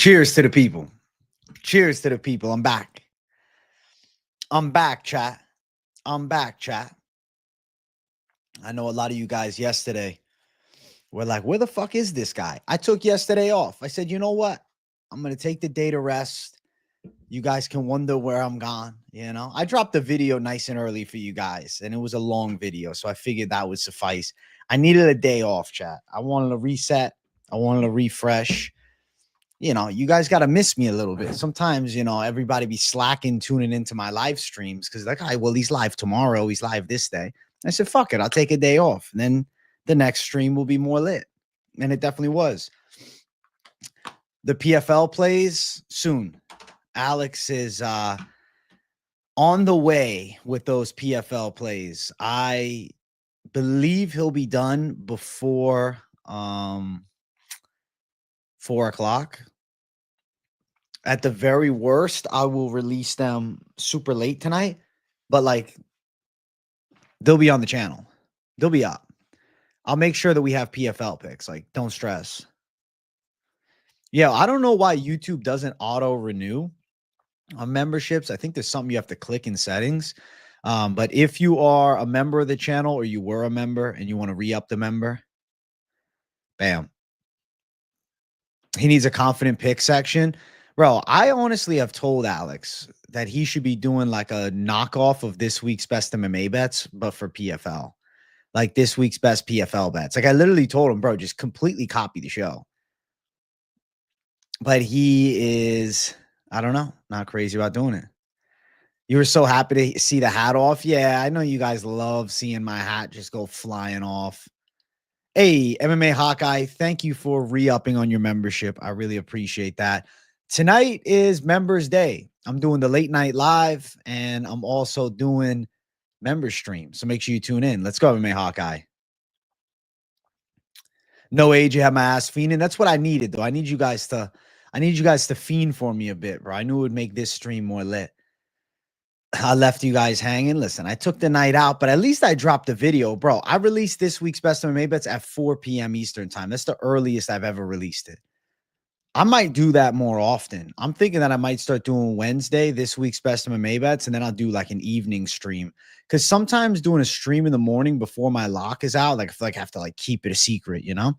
Cheers to the people. Cheers to the people. I'm back. I'm back, chat. I'm back, chat. I know a lot of you guys yesterday were like, where the fuck is this guy? I took yesterday off. I said, you know what? I'm going to take the day to rest. You guys can wonder where I'm gone. You know, I dropped a video nice and early for you guys, and it was a long video. So I figured that would suffice. I needed a day off, chat. I wanted to reset. I wanted to refresh. You know, you guys got to miss me a little bit. Sometimes, you know, everybody be slacking, tuning into my live streams because like, well, he's live tomorrow. He's live this day. I said, fuck it. I'll take a day off. And then the next stream will be more lit. And it definitely was. The PFL plays soon. Alex is on the way with those PFL plays. I believe he'll be done before 4 o'clock. At the very worst, I will release them super late tonight, but like they'll be on the channel. They'll be up. I'll make sure that we have PFL picks. Like, don't stress. Yeah, I don't know why YouTube doesn't auto renew on memberships. I think there's something you have to click in settings. But if you are a member of the channel or you were a member and you want to re-up the member, bam. He needs a confident pick section. Bro, I honestly have told Alex that he should be doing like a knockoff of this week's best MMA bets, but for PFL. Like this week's best PFL bets. Like I literally told him, bro, just completely copy the show. But he is, I don't know, not crazy about doing it. You were so happy to see the hat off. Yeah, I know you guys love seeing my hat just go flying off. Hey, MMA Hawkeye, thank you for re-upping on your membership. I really appreciate that. Tonight is Members Day. I'm doing the late night live, and I'm also doing member stream. So make sure you tune in. Let's go, MMA Hawkeye. No age, you have my ass fiending. That's what I needed, though. I need you guys to fiend for me a bit, bro. I knew it would make this stream more lit. I left you guys hanging. Listen, I took the night out, but at least I dropped the video, bro. I released this week's Best MMA Bets at 4 p.m. Eastern time. That's the earliest I've ever released it. I might do that more often. I'm thinking that I might start doing Wednesday, this week's Best MMA Bets, and then I'll do like an evening stream. Because sometimes doing a stream in the morning before my lock is out, like I feel like I have to like keep it a secret, you know?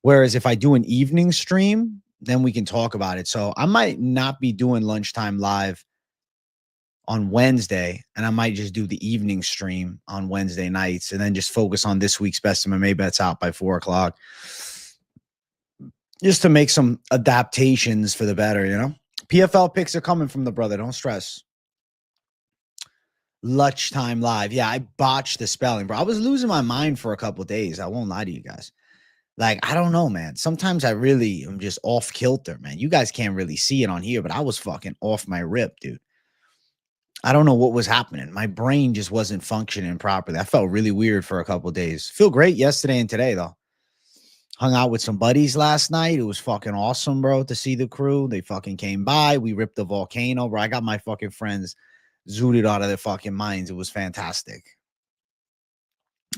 Whereas if I do an evening stream, then we can talk about it. So I might not be doing lunchtime live on Wednesday, and I might just do the evening stream on Wednesday nights and then just focus on this week's Best MMA Bets out by 4 o'clock. Just to make some adaptations for the better, you know? PFL picks are coming from the brother. Don't stress. Lunchtime live. Yeah, I botched the spelling, bro. I was losing my mind for a couple of days. I won't lie to you guys. Like, I don't know, man. Sometimes I really am just off kilter, man. You guys can't really see it on here, but I was fucking off my rip, dude. I don't know what was happening. My brain just wasn't functioning properly. I felt really weird for a couple of days. Feel great yesterday and today, though. Hung out with some buddies last night. It was fucking awesome, bro, to see the crew. They fucking came by. We ripped the Volcano, bro. I got my fucking friends zooted out of their fucking minds. It was fantastic.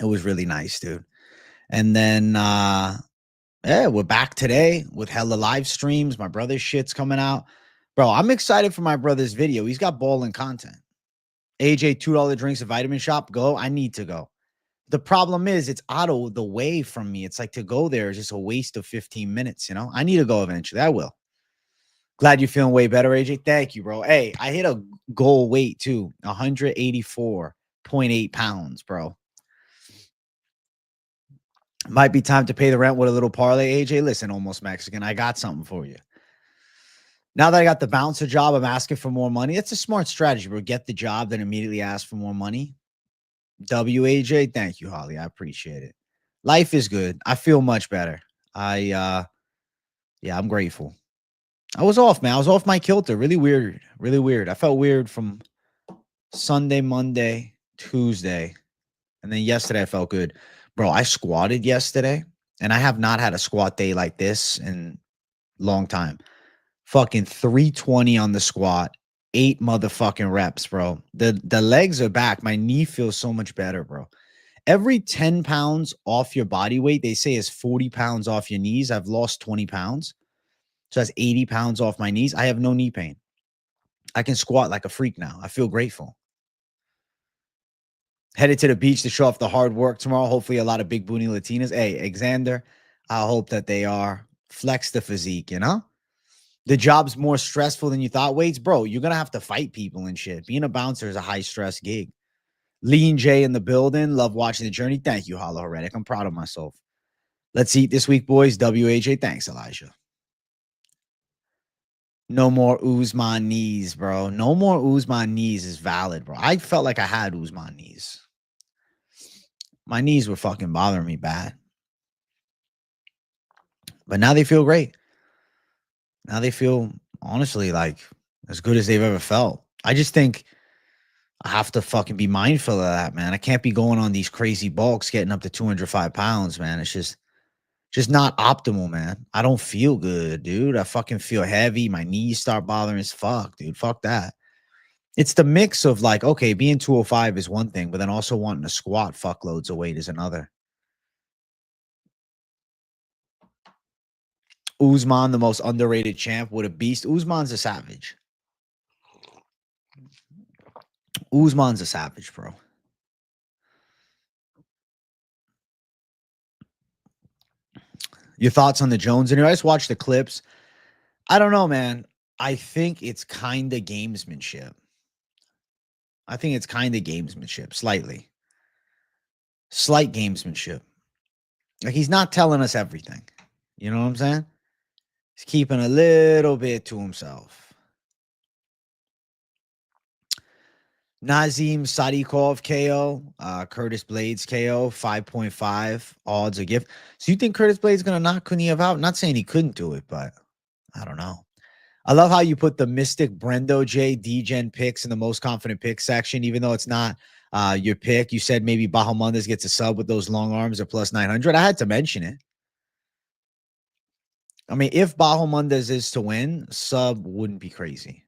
It was really nice, dude. And then, yeah, we're back today with hella live streams. My brother's shit's coming out. Bro, I'm excited for my brother's video. He's got balling content. AJ, $2 drinks at Vitamin Shop. Go. I need to go. The problem is it's out of the way from me. It's like to go there is just a waste of 15 minutes, you know? I need to go eventually. I will. Glad you're feeling way better, AJ. Thank you, bro. Hey, I hit a goal weight too. 184.8 pounds, bro. Might be time to pay the rent with a little parlay, AJ. Listen, Almost Mexican, I got something for you. Now that I got the bouncer job, I'm asking for more money. That's a smart strategy, bro. Get the job, then immediately ask for more money. WAJ, thank you, Holly. I appreciate it. Life is good. I feel much better. Yeah, I'm grateful. I was off, man. I was off my kilter. Really weird. Really weird. I felt weird from Sunday, Monday, Tuesday. And then yesterday I felt good. Bro, I squatted yesterday, and I have not had a squat day like this in a long time. Fucking 320 on the squat. 8 motherfucking reps, bro. The legs are back. My knee feels so much better, bro. Every 10 pounds off your body weight, they say is 40 pounds off your knees. I've lost 20 pounds. So that's 80 pounds off my knees. I have no knee pain. I can squat like a freak now. I feel grateful. Headed to the beach to show off the hard work tomorrow. Hopefully, a lot of big booty Latinas. Hey, Xander, I hope that they are. Flex the physique, you know? The job's more stressful than you thought. Waits, bro, you're going to have to fight people and shit. Being a bouncer is a high stress gig. Lean J in the building. Love watching the journey. Thank you, Hollow Heretic. I'm proud of myself. Let's eat this week, boys. WAJ. Thanks, Elijah. No more Usman knees, bro. No more Usman knees is valid, bro. I felt like I had Usman knees. My knees were fucking bothering me bad. But now they feel great. Now they feel, honestly, like as good as they've ever felt. I just think I have to fucking be mindful of that, man. I can't be going on these crazy bulks, getting up to 205 pounds, man. It's just not optimal, man. I don't feel good, dude. I fucking feel heavy. My knees start bothering as fuck, dude. Fuck that. It's the mix of like, okay, being 205 is one thing, but then also wanting to squat fuckloads of weight is another. Usman, the most underrated champ, what a beast. Usman's a savage. Usman's a savage, bro. Your thoughts on the Jones interview? I just watched the clips. I don't know, man. I think it's kind of gamesmanship. Slightly. Slight gamesmanship. Like he's not telling us everything. You know what I'm saying? He's keeping a little bit to himself. Nazim Sadikov KO, Curtis Blades KO, 5.5 odds a gift. So you think Curtis Blades going to knock Kuniev out? Not saying he couldn't do it, but I don't know. I love how you put the Mystic Brendo J D-Gen picks in the most confident pick section, even though it's not your pick. You said maybe Bahamondes gets a sub with those long arms or plus 900. I had to mention it. I mean, if Bahamondes is to win, sub wouldn't be crazy.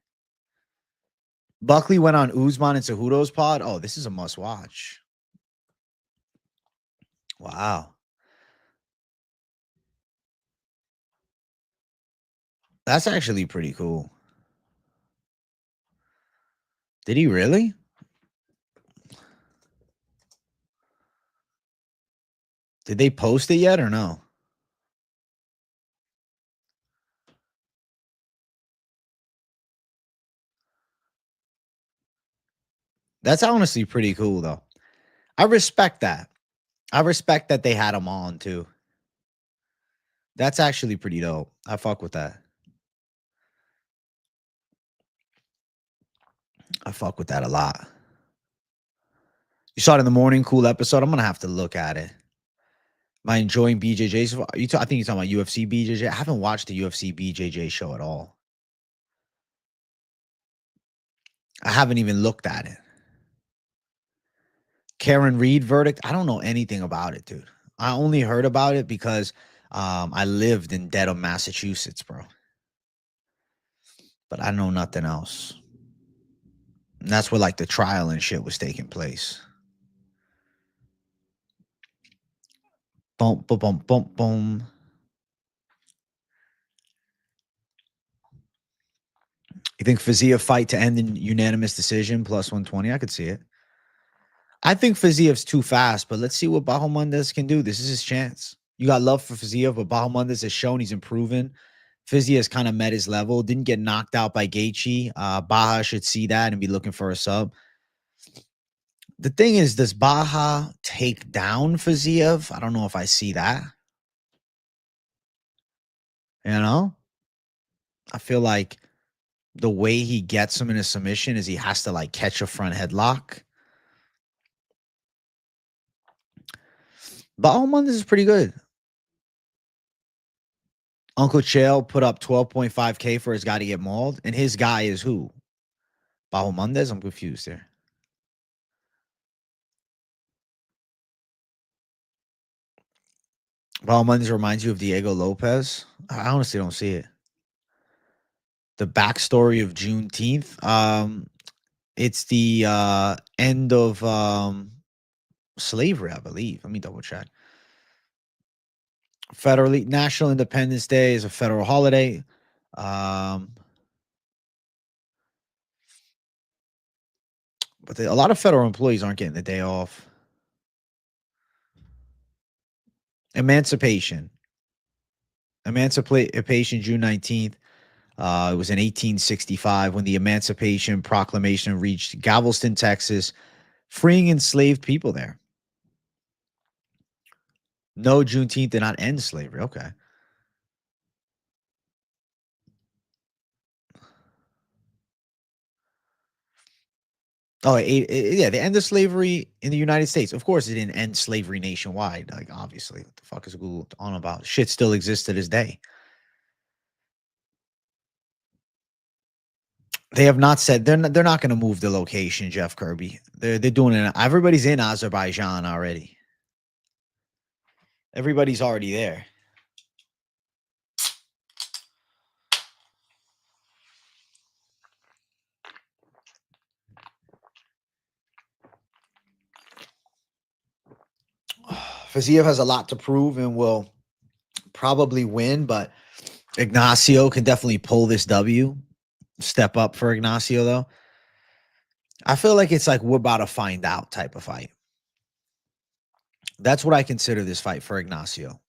Buckley went on Usman and Cejudo's pod. Oh, this is a must watch. Wow. That's actually pretty cool. Did he really? Did they post it yet or no? That's honestly pretty cool, though. I respect that. I respect that they had him on, too. That's actually pretty dope. I fuck with that. I fuck with that a lot. You saw it in the morning, cool episode. I'm going to have to look at it. Am I enjoying BJJ's? I think you're talking about UFC BJJ. I haven't watched the UFC BJJ show at all. I haven't even looked at it. Karen Reed verdict. I don't know anything about it, dude. I only heard about it because I lived in Dedham, Massachusetts, bro. But I know nothing else. And that's where like the trial and shit was taking place. Boom, boom, boom, boom, boom. You think Fiziev fight to end in unanimous decision plus 120? I could see it. I think Fiziev's too fast, but let's see what Bahamondes can do. This is his chance. You got love for Fiziev, but Bahamondes has shown he's improving. Fizzy has kind of met his level. Didn't get knocked out by Gaethje. Baja should see that and be looking for a sub. The thing is, does Baja take down Fiziev? I don't know if I see that. You know? I feel like the way he gets him in a submission is he has to like catch a front headlock. But Almondes is pretty good. Uncle Chael put up 12.5K for his guy to get mauled. And his guy is who? Bahamondes? I'm confused there. Bahamondes reminds you of Diego Lopez? I honestly don't see it. The backstory of Juneteenth. It's the end of slavery, I believe. Let me double check. Federally, National Independence Day is a federal holiday. But a lot of federal employees aren't getting the day off. Emancipation. Emancipation, June 19th. It was in 1865 when the Emancipation Proclamation reached Galveston, Texas, freeing enslaved people there. No, Juneteenth did not end slavery. Okay. Oh, yeah, the end of slavery in the United States. Of course, it didn't end slavery nationwide. Like, obviously, what the fuck is Google on about? Shit still exists to this day. They have not said they're not going to move the location, Jeff Kirby. They're doing it. Everybody's in Azerbaijan already. Everybody's already there. Fiziev has a lot to prove and will probably win, but Ignacio can definitely pull this W. Step up for Ignacio, though. I feel like it's like we're about to find out type of fight. That's what I consider this fight for Ignacio.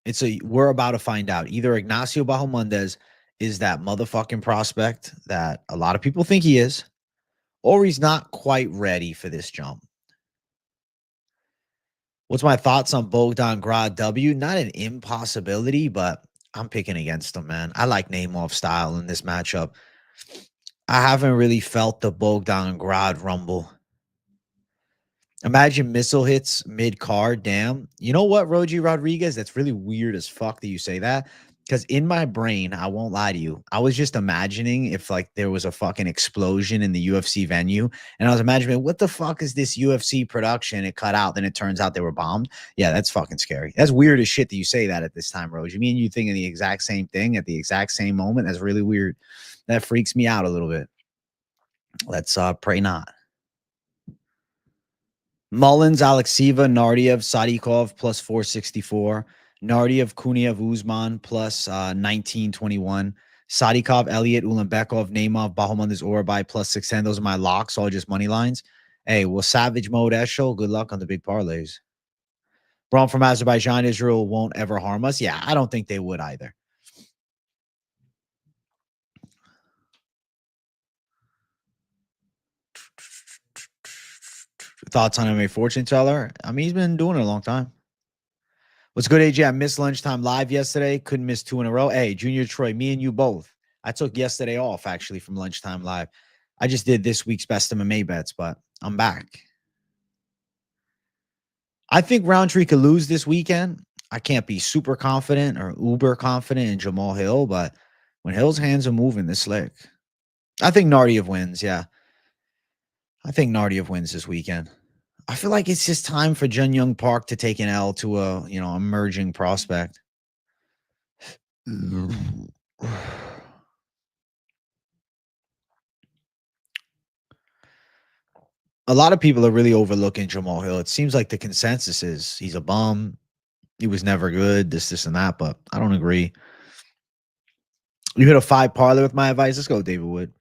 We're about to find out. Either Ignacio Bahamondes is that motherfucking prospect that a lot of people think he is, or he's not quite ready for this jump. What's my thoughts on Bogdan Grad W? Not an impossibility, but I'm picking against him, man. I like Nemov style in this matchup. I haven't really felt the Bogdan Grad rumble. Imagine missile hits mid-card. Damn. You know what, Roji Rodriguez? That's really weird as fuck that you say that. Because in my brain, I won't lie to you, I was just imagining if like there was a fucking explosion in the UFC venue. And I was imagining, what the fuck is this UFC production? It cut out. Then it turns out they were bombed. Yeah, that's fucking scary. That's weird as shit that you say that at this time, Roji. Me and you thinking the exact same thing at the exact same moment. That's really weird. That freaks me out a little bit. Let's pray not. Mullins, Alexieva, Nardiev, Sadikov plus 464. Nardiev, Kuniev, Uzman plus 1921. Sadikov, Elliott, Ulanbekov, Nemov, Bahamondes, Urabai plus 610. Those are my locks, all just money lines. Hey, well, Savage Mode Eshel, good luck on the big parlays. Braun from Azerbaijan, Israel won't ever harm us. Yeah, I don't think they would either. Thoughts on MMA fortune teller? I mean, he's been doing it a long time. What's good, AJ? I missed lunchtime live yesterday. Couldn't miss 2 in a row. Hey, Junior Troy, me and you both. I took yesterday off, actually, from lunchtime live. I just did this week's best MMA bets, but I'm back. I think Roundtree could lose this weekend. I can't be super confident or uber confident in Jamal Hill, but when Hill's hands are moving, this slick. I think Nardiev wins, yeah. I think Nardiev wins this weekend. I feel like it's just time for Jun Young Park to take an L to a, emerging prospect. A lot of people are really overlooking Jamal Hill. It seems like the consensus is he's a bum. He was never good, this, and that, but I don't agree. You hit a 5 parlay with my advice. Let's go, David Wood.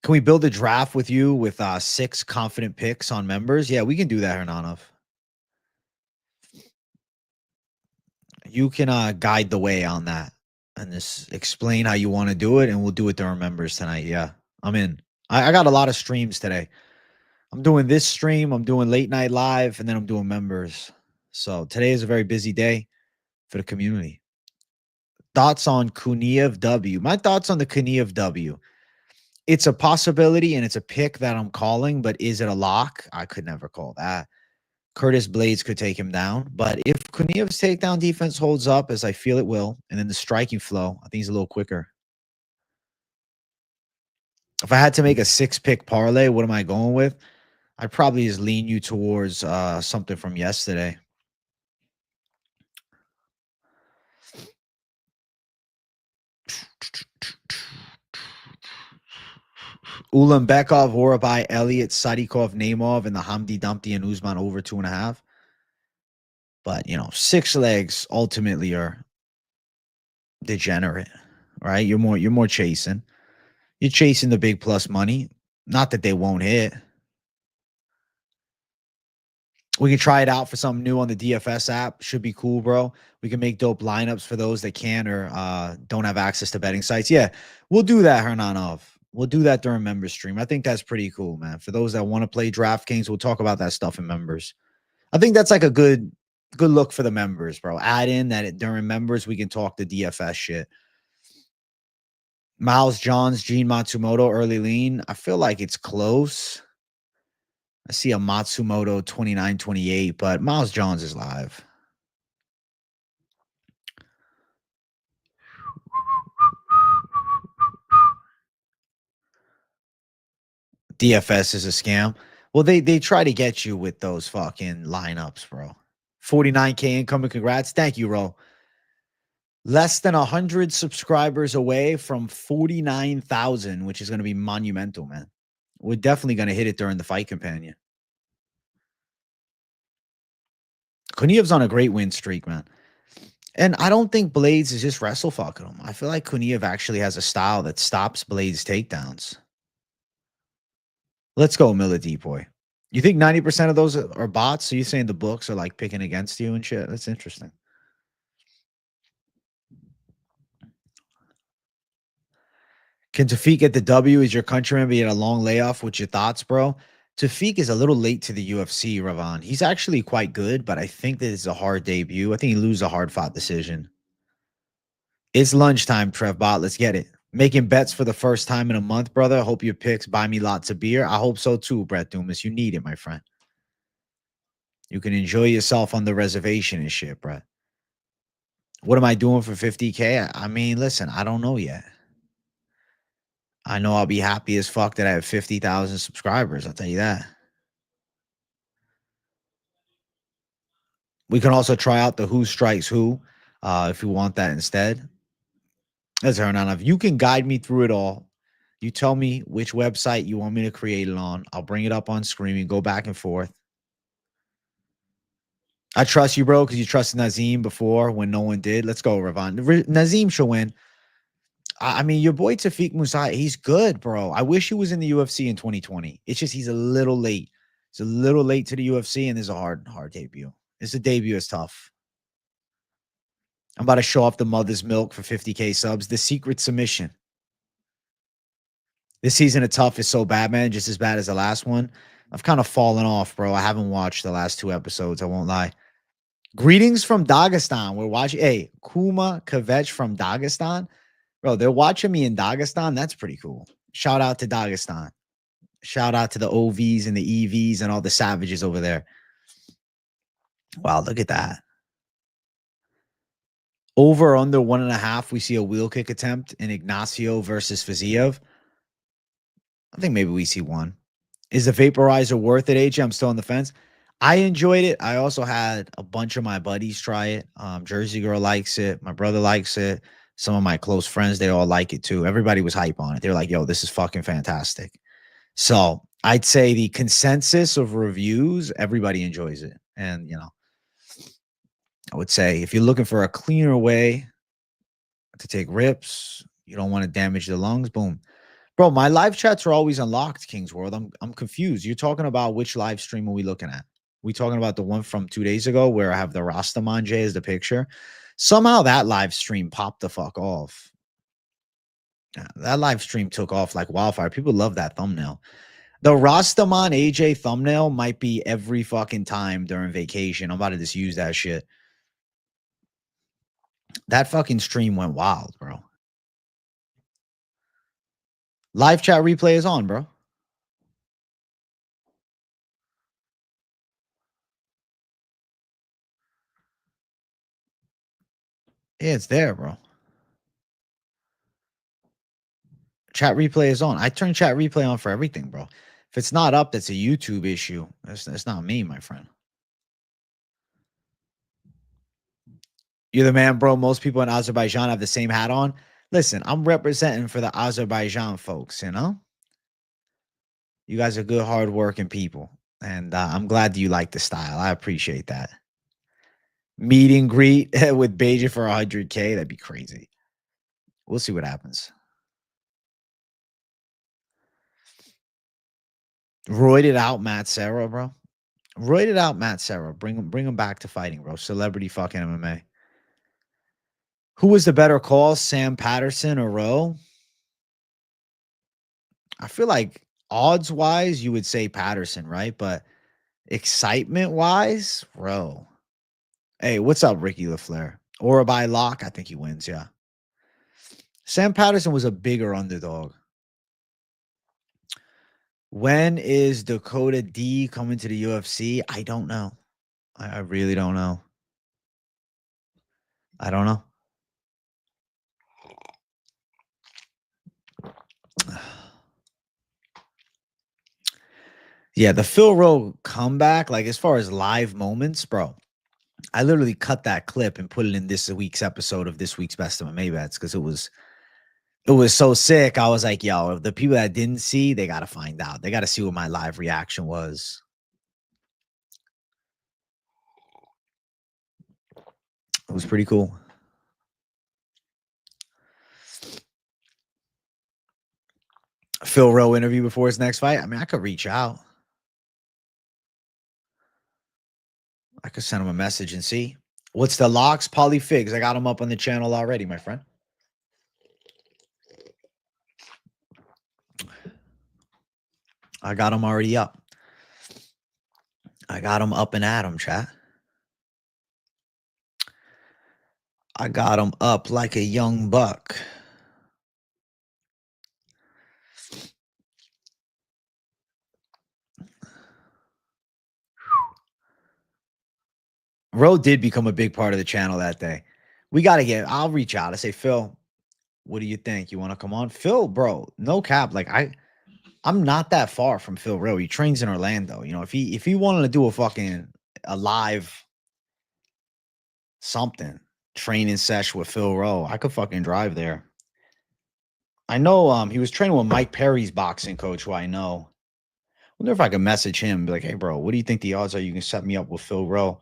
Can we build a draft with you with 6 confident picks on members? Yeah, we can do that, Hernanov. You can guide the way on that and just explain how you want to do it, and we'll do it during members tonight. Yeah, I'm in. I got a lot of streams today. I'm doing this stream, I'm doing late night live, and then I'm doing members. So today is a very busy day for the community. Thoughts on Kuniev W? My thoughts on the Kuniev W. It's a possibility and it's a pick that I'm calling, but is it a lock? I could never call that. Curtis Blades could take him down, but if Kuniev's takedown defense holds up, as I feel it will, and then the striking flow, I think he's a little quicker. If I had to make a 6-pick parlay, what am I going with? I'd probably just lean you towards something from yesterday. Ulanbekov, Urabai, Elliott, Sadikov, Nemov, and the Hamdi Dumpty and Usman over 2.5. But, 6 legs ultimately are degenerate, right? You're more chasing. You're chasing the big plus money. Not that they won't hit. We can try it out for something new on the DFS app. Should be cool, bro. We can make dope lineups for those that can or don't have access to betting sites. Yeah, we'll do that, Hernanov. We'll do that during member stream. I think that's pretty cool, man. For those that want to play DraftKings, we'll talk about that stuff in members. I think that's like a good look for the members, bro. Add in that during members we can talk the DFS shit. Miles Johns, Gene Matsumoto, early lean. I feel like it's close. I see a Matsumoto 29-28, but Miles Johns is live. DFS is a scam. Well, they try to get you with those fucking lineups, bro. 49K incoming. Congrats. Thank you, Ro. Less than 100 subscribers away from 49,000, which is going to be monumental, man. We're definitely going to hit it during the fight companion. Kuniev's on a great win streak, man. And I don't think Blades is just wrestle fucking him. I feel like Kuniev actually has a style that stops Blades takedowns. Let's go, Miller Depoy. You think 90% of those are bots? So you're saying the books are like picking against you and shit? That's interesting. Can Tafik get the W? Is your countryman be at a long layoff? What's your thoughts, bro? Tafik is a little late to the UFC, Ravan. He's actually quite good, but I think that it's a hard debut. I think he loses a hard-fought decision. It's lunchtime, Trev Bot. Let's get it. Making bets for the first time in a month, brother. Hope your picks buy me lots of beer. I hope so too, Brett Dumas. You need it, my friend. You can enjoy yourself on the reservation and shit, Brett. What am I doing for 50K? I mean, listen, I don't know yet. I know I'll be happy as fuck that I have 50,000 subscribers. I'll tell you that. We can also try out the Who Strikes Who if you want that instead. Let's turn on. If you can guide me through it all, you tell me which website you want me to create it on. I'll bring it up on screen and go back and forth. I trust you, bro, because you trusted Nazim before when no one did. Let's go, Ravon. Nazim should win. I mean, your boy Tafik Musai, he's good, bro. I wish he was in the UFC in 2020. It's just he's a little late. He's a little late to the UFC, and this is a hard debut. It's a debut is tough. I'm about to show off the mother's milk for 50K subs. The secret submission. This season of Tough is so bad, man. Just as bad as the last one. I've kind of fallen off, bro. I haven't watched the last 2 episodes. I won't lie. Greetings from Dagestan. We're watching. Hey, Kuma Kavech from Dagestan. Bro, they're watching me in Dagestan. That's pretty cool. Shout out to Dagestan. Shout out to the OVs and the EVs and all the savages over there. Wow, look at that. Over or under 1.5, we see a wheel kick attempt in Ignacio versus Fiziev. I think maybe we see 1. Is the vaporizer worth it, AJ? I'm still on the fence. I enjoyed it. I also had a bunch of my buddies try it. Jersey Girl likes it. My brother likes it. Some of my close friends, they all like it too. Everybody was hype on it. They're like, yo, this is fucking fantastic. So I'd say the consensus of reviews, everybody enjoys it. And, you know, I would say if you're looking for a cleaner way to take rips, you don't want to damage the lungs, boom. Bro, my live chats are always unlocked, King's World. I'm confused. You're talking about which live stream are we looking at? We talking about the one from 2 days ago where I have the Rastaman J as the picture? Somehow that live stream popped the fuck off. That live stream took off like wildfire. People love that thumbnail. The Rastaman AJ thumbnail might be every fucking time during vacation. I'm about to just use that shit. That fucking stream went wild, bro. Live chat replay is on, bro. Yeah, it's there, bro. Chat replay is on. I turn chat replay on for everything, bro. If it's not up, that's a YouTube issue. That's not me, my friend. You're the man, bro. Most people in Azerbaijan have the same hat on. Listen, I'm representing for the Azerbaijan folks, you know? You guys are good, hardworking people. And I'm glad you like the style. I appreciate that. Meet and greet with Beja for 100K. That'd be crazy. We'll see what happens. Roided out Matt Serra, bro. Roided out Matt Serra. Bring him back to fighting, bro. Celebrity fucking MMA. Who was the better call, Sam Patterson or Rowe? I feel like odds wise, you would say Patterson, right? But excitement wise, Rowe. Hey, what's up, Ricky LaFleur? Or by lock, I think he wins. Yeah. Sam Patterson was a bigger underdog. When is Dakota D coming to the UFC? I don't know. I really don't know. I don't know. Yeah, the Phil Rowe comeback, like as far as live moments, bro, I literally cut that clip and put it in this week's episode of this week's Best of MMA Bets because it was so sick. I was like, yo, the people that didn't see, they got to find out. They got to see what my live reaction was. It was pretty cool. Phil Rowe interview before his next fight. I mean, I could reach out. I could send him a message and see. What's the locks? Polly Figs. I got him up on the channel already, my friend. I got him already up. I got him up and at him, chat. I got him up like a young buck. Roe did become a big part of the channel that day. We got to I'll reach out. I say, Phil, what do you think? You want to come on? Phil, bro, no cap. Like I'm not that far from Phil Rowe. He trains in Orlando. You know, if he wanted to do a live something training sesh with Phil Rowe, I could fucking drive there. I know he was training with Mike Perry's boxing coach, who I know. I wonder if I could message him and be like, hey, bro, what do you think the odds are you can set me up with Phil Rowe?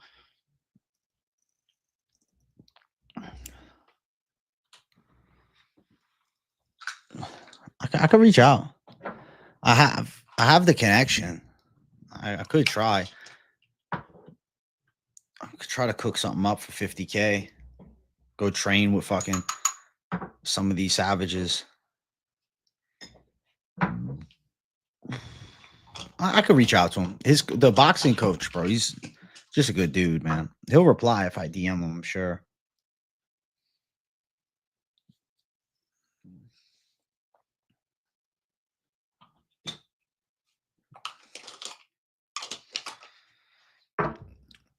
I could reach out. I have the connection. I could try. I could try to cook something up for 50K. Go train with fucking some of these savages. I could reach out to him. The boxing coach, bro, he's just a good dude, man. He'll reply if I DM him, I'm sure.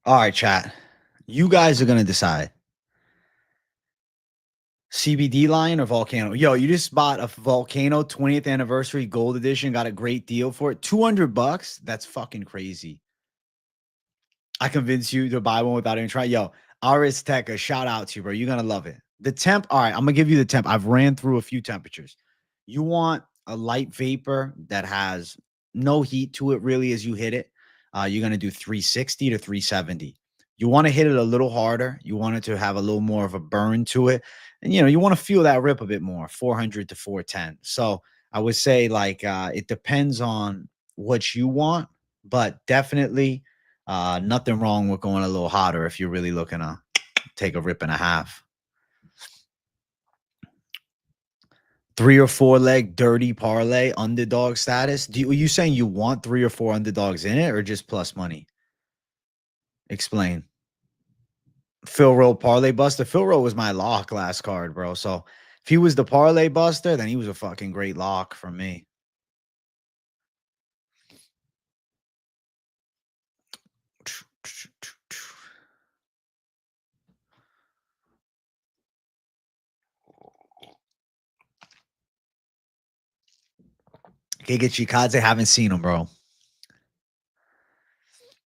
All right, chat. You guys are going to decide. CBD line or Volcano? Yo, you just bought a Volcano 20th anniversary gold edition. Got a great deal for it. $200. That's fucking crazy. I convinced you to buy one without even trying. Yo, Aris Tech, a shout out to you, bro. You're going to love it. The temp. All right, I'm going to give you the temp. I've ran through a few temperatures. You want a light vapor that has no heat to it really as you hit it. You're going to do 360 to 370. You want to hit it a little harder. You want it to have a little more of a burn to it. And, you want to feel that rip a bit more, 400 to 410. So I would say it depends on what you want, but definitely nothing wrong with going a little hotter if you're really looking to take a rip and a half. 3 or 4 leg dirty parlay underdog status. Are you saying you want 3 or 4 underdogs in it or just plus money? Explain. Phil Rowe parlay buster. Phil Rowe was my lock last card, bro. So if he was the parlay buster, then he was a fucking great lock for me. Giga Chikadze, haven't seen him, bro.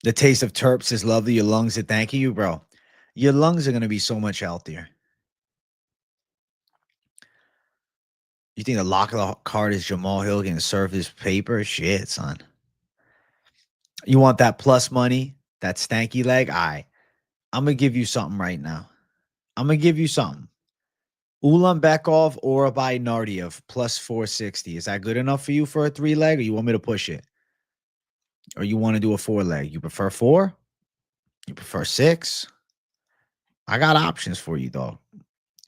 The taste of terps is lovely. Your lungs are thanking you, bro. Your lungs are going to be so much healthier. You think the lock of the card is Jamal Hill getting served his paper? Shit, son. You want that plus money, that stanky leg? All right. I'm going to give you something right now. I'm going to give you something. Ulanbekov or by Nardiev plus 460. Is that good enough for you for a 3-leg, or you want me to push it? Or you want to do a 4-leg? You prefer 4? You prefer 6? I got options for you, dog.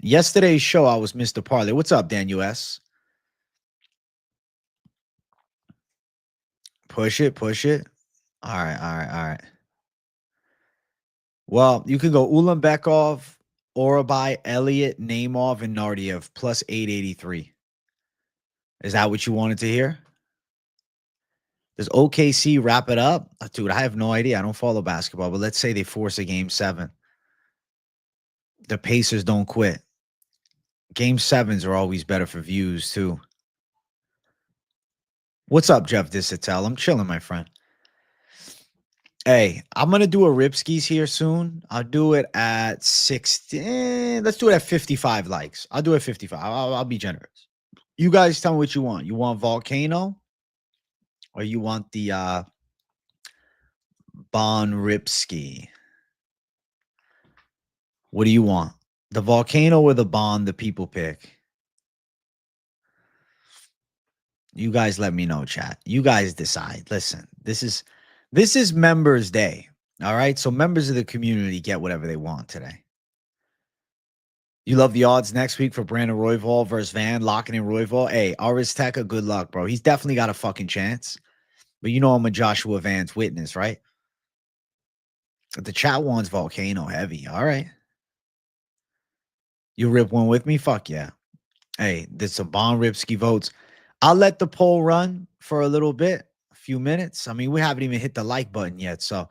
Yesterday's show, I was Mr. Parlay. What's up, Dan US? Push it, push it. All right, all right, all right. Well, you can go Ulanbekov, Orabai, Elliott, Naimov, and Nardiev plus 883. Is that what you wanted to hear? Does OKC wrap it up? Dude, I have no idea. I don't follow basketball, but let's say they force a game 7. The Pacers don't quit. Game 7s are always better for views, too. What's up, Jeff Disatel? I'm chilling, my friend. Hey, I'm going to do a Ripskis here soon. I'll do it at 60. Let's do it at 55 likes. I'll do it at 55. I'll be generous. You guys tell me what you want. You want Volcano? Or you want the Bon Ripski? What do you want? The Volcano or the Bond the people pick? You guys let me know, chat. You guys decide. Listen, this is Members Day. All right. So members of the community get whatever they want today. You love the odds next week for Brandon Royval versus Van, locking in Royval. Hey, Aristeca, good luck, bro. He's definitely got a fucking chance. But you know I'm a Joshua Vance witness, right? The chat wants Volcano heavy. All right. You rip one with me? Fuck yeah. Hey, there's some Bon Ripski votes. I'll let the poll run for a little bit, a few minutes. I mean, we haven't even hit the like button yet. So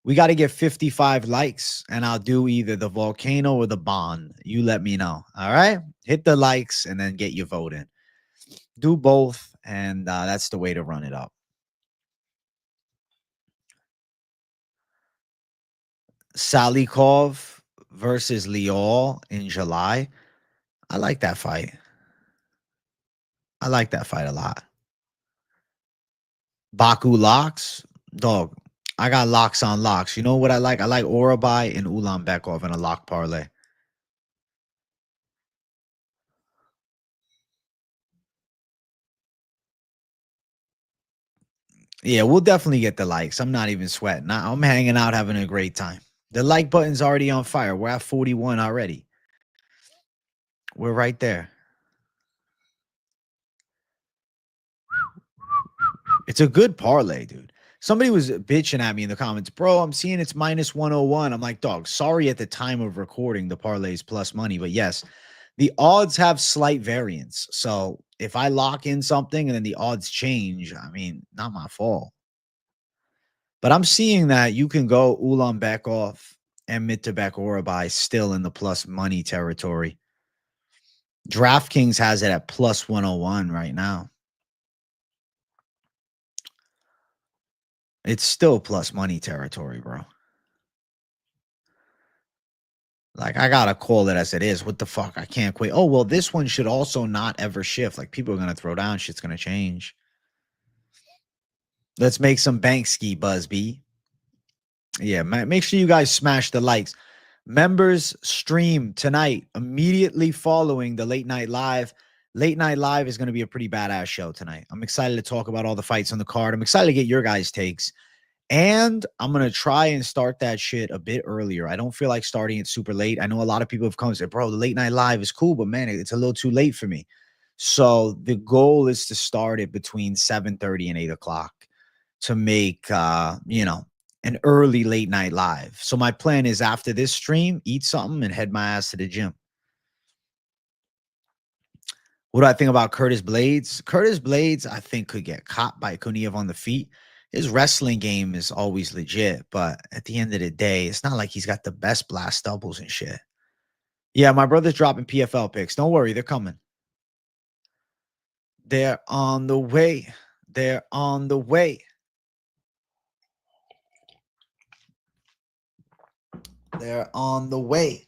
we got to get 55 likes, and I'll do either the Volcano or the Bond. You let me know. All right? Hit the likes and then get your vote in. Do both, and that's the way to run it up. Salikov versus Liol in July. I like that fight. I like that fight a lot. Baku locks. Dog, I got locks on locks. You know what I like? I like Orabai and Ulanbekov in a lock parlay. Yeah, we'll definitely get the likes. I'm not even sweating. I'm hanging out, having a great time. The like button's already on fire. We're at 41 already. We're right there. It's a good parlay, dude. Somebody was bitching at me in the comments, bro. I'm seeing it's minus 101. I'm like, dog, sorry at the time of recording, the parlay's plus money. But yes, the odds have slight variance. So if I lock in something and then the odds change, I mean, not my fault. But I'm seeing that you can go Ulanbekov and Mitabek Orabai still in the plus money territory. DraftKings has it at plus 101 right now. It's still plus money territory, bro. Like, I gotta call it as it is. What the fuck? I can't quit. Oh, well, this one should also not ever shift. Like, people are gonna throw down. Shit's gonna change. Let's make some bank ski buzz, B. Yeah, make sure you guys smash the likes. Members stream tonight, immediately following the late night live. Late night live is going to be a pretty badass show tonight. I'm excited to talk about all the fights on the card. I'm excited to get your guys' takes. And I'm going to try and start that shit a bit earlier. I don't feel like starting it super late. I know a lot of people have come and said, bro, the late night live is cool, but man, it's a little too late for me. So the goal is to start it between 7:30 and 8 o'clock to make, an early late night live. So my plan is after this stream, eat something and head my ass to the gym. What do I think about Curtis Blades? Curtis Blades, I think, could get caught by Kuniev on the feet. His wrestling game is always legit, but at the end of the day, it's not like he's got the best blast doubles and shit. Yeah, my brother's dropping PFL picks. Don't worry, they're coming. They're on the way. They're on the way. They're on the way.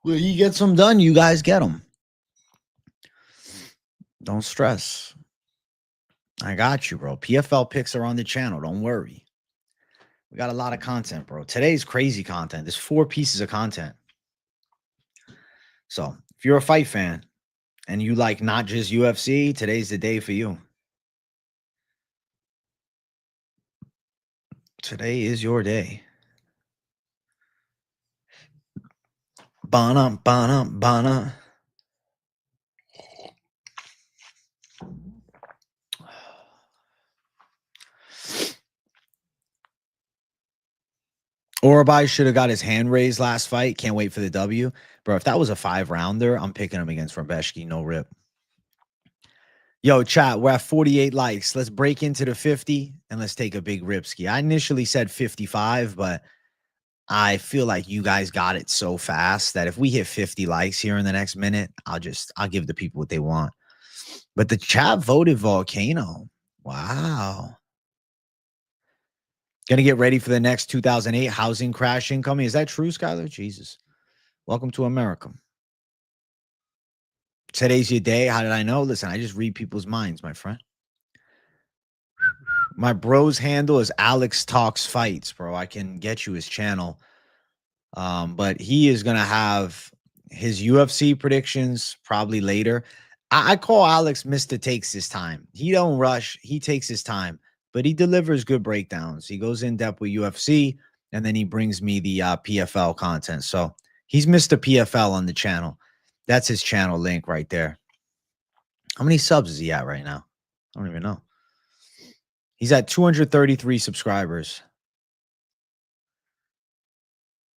Well, you get some done, you guys get them. Don't stress. I got you, bro. PFL picks are on the channel. Don't worry. We got a lot of content, bro. Today's crazy content. There's 4 pieces of content. So if you're a fight fan and you like not just UFC, today's the day for you. Today is your day. Bana, bana, bana. Orabai should have got his hand raised last fight. Can't wait for the W. Bro, if that was a 5-rounder, I'm picking him against Rabeshki. No rip. Yo, chat, we're at 48 likes. Let's break into the 50 and let's take a big ripski. I initially said 55, but I feel like you guys got it so fast that if we hit 50 likes here in the next minute, I'll give the people what they want. But the chat voted Volcano. Wow. Gonna get ready for the next 2008 housing crash incoming. Is that true, Skylar? Jesus. Welcome to America. Today's your day. How did I know? Listen, I just read people's minds, my friend. My bro's handle is Alex Talks Fights, bro. I can get you his channel. But he is going to have his UFC predictions probably later. I call Alex Mr. Takes his time. He don't rush. He takes his time, but he delivers good breakdowns. He goes in depth with UFC, and then he brings me the PFL content. So he's Mr. PFL on the channel. That's his channel link right there. How many subs is he at right now? I don't even know. He's at 233 subscribers.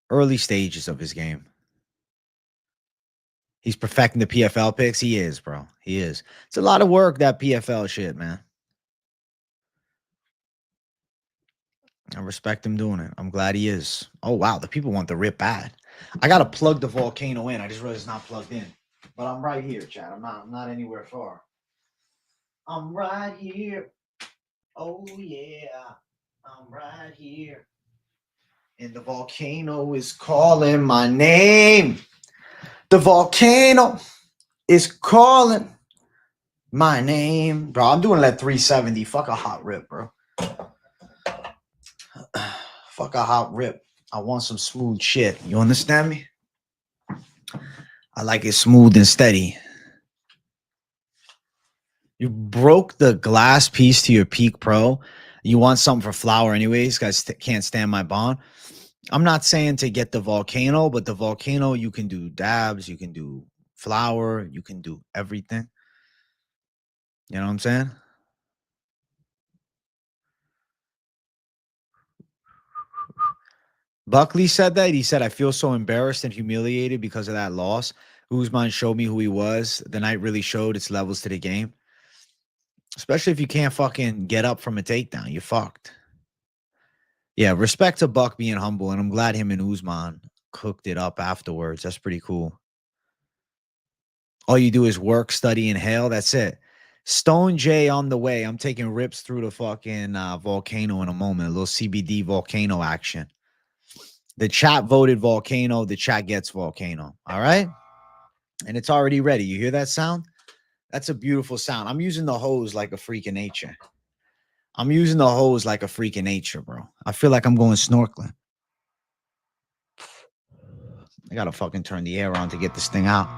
Early stages of his game. He's perfecting the PFL picks. He is, bro. He is. It's a lot of work, that PFL shit, man. I respect him doing it. I'm glad he is. Oh, wow. The people want the rip bad. I got to plug the Volcano in. I just realized it's not plugged in. But I'm right here, chat. I'm not anywhere far. I'm right here. Oh, yeah. I'm right here. And the Volcano is calling my name. The Volcano is calling my name. Bro, I'm doing that 370. Fuck a hot rip, bro. Fuck a hot rip. I want some smooth shit. You understand me? I like it smooth and steady. You broke the glass piece to your Peak Pro. You want something for flour anyways. Guys can't stand my bond. I'm not saying to get the Volcano, but the Volcano, you can do dabs. You can do flour. You can do everything. You know what I'm saying? Buckley said that. He said, I feel so embarrassed and humiliated because of that loss. Usman showed me who he was. The night really showed its levels to the game. Especially if you can't fucking get up from a takedown. You're fucked. Yeah, respect to Buck being humble, and I'm glad him and Usman cooked it up afterwards. That's pretty cool. All you do is work, study, inhale. That's it. Stone J on the way. I'm taking rips through the fucking Volcano in a moment. A little CBD Volcano action. The chat voted Volcano. The chat gets Volcano. All right? And it's already ready. You hear that sound? That's a beautiful sound. I'm using the hose like a freak of nature. I'm using the hose like a freak of nature, bro. I feel like I'm going snorkeling. I got to fucking turn the air on to get this thing out.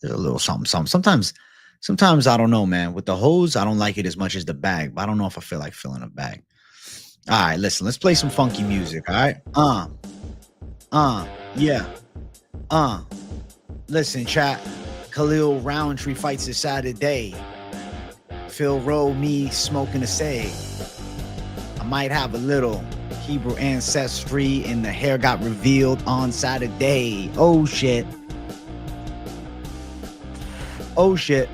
There's a little something. Sometimes I don't know, man. With the hose, I don't like it as much as the bag, but I don't know if I feel like filling a bag. All right, listen, let's play some funky music, all right? Yeah. Listen, chat. Khalil Roundtree fights this Saturday. Phil Rowe, me smoking a sag. I might have a little Hebrew ancestry and the hair got revealed on Saturday. Oh, shit. Oh, shit.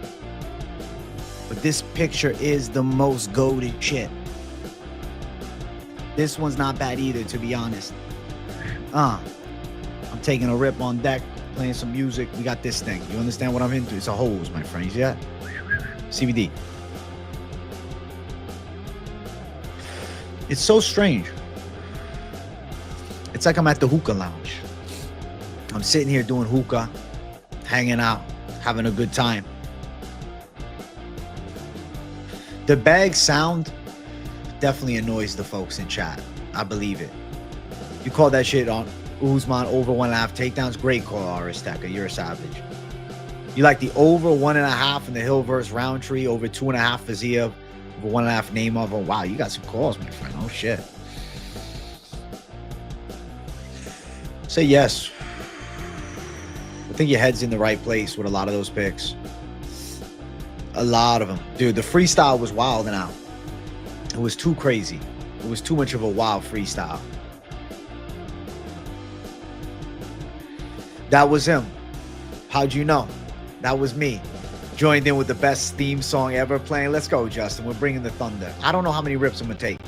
But this picture is the most goated shit. This one's not bad either, to be honest. I'm taking a rip on deck, playing some music. We got this thing. You understand what I'm into? It's a hose, my friends. Yeah. CBD. It's so strange. It's like I'm at the hookah lounge. I'm sitting here doing hookah, hanging out, having a good time. The bag sound definitely annoys the folks in chat. I believe it. You call that shit on Usman over 1.5 takedowns. Great call, Aristeka. You're a savage. You like the over 1.5 in the Hill versus Roundtree, over 2.5 for Zia, over 1.5 Neymar. Oh, wow, you got some calls, my friend. Oh, shit. Say yes. I think your head's in the right place with a lot of those picks. A lot of them. Dude, the freestyle was wild and out. It was too crazy. It was too much of a wild freestyle. That was him. How'd you know? That was me. Joined in with the best theme song ever playing. Let's go, Justin. We're bringing the thunder. I don't know how many rips I'm going to take.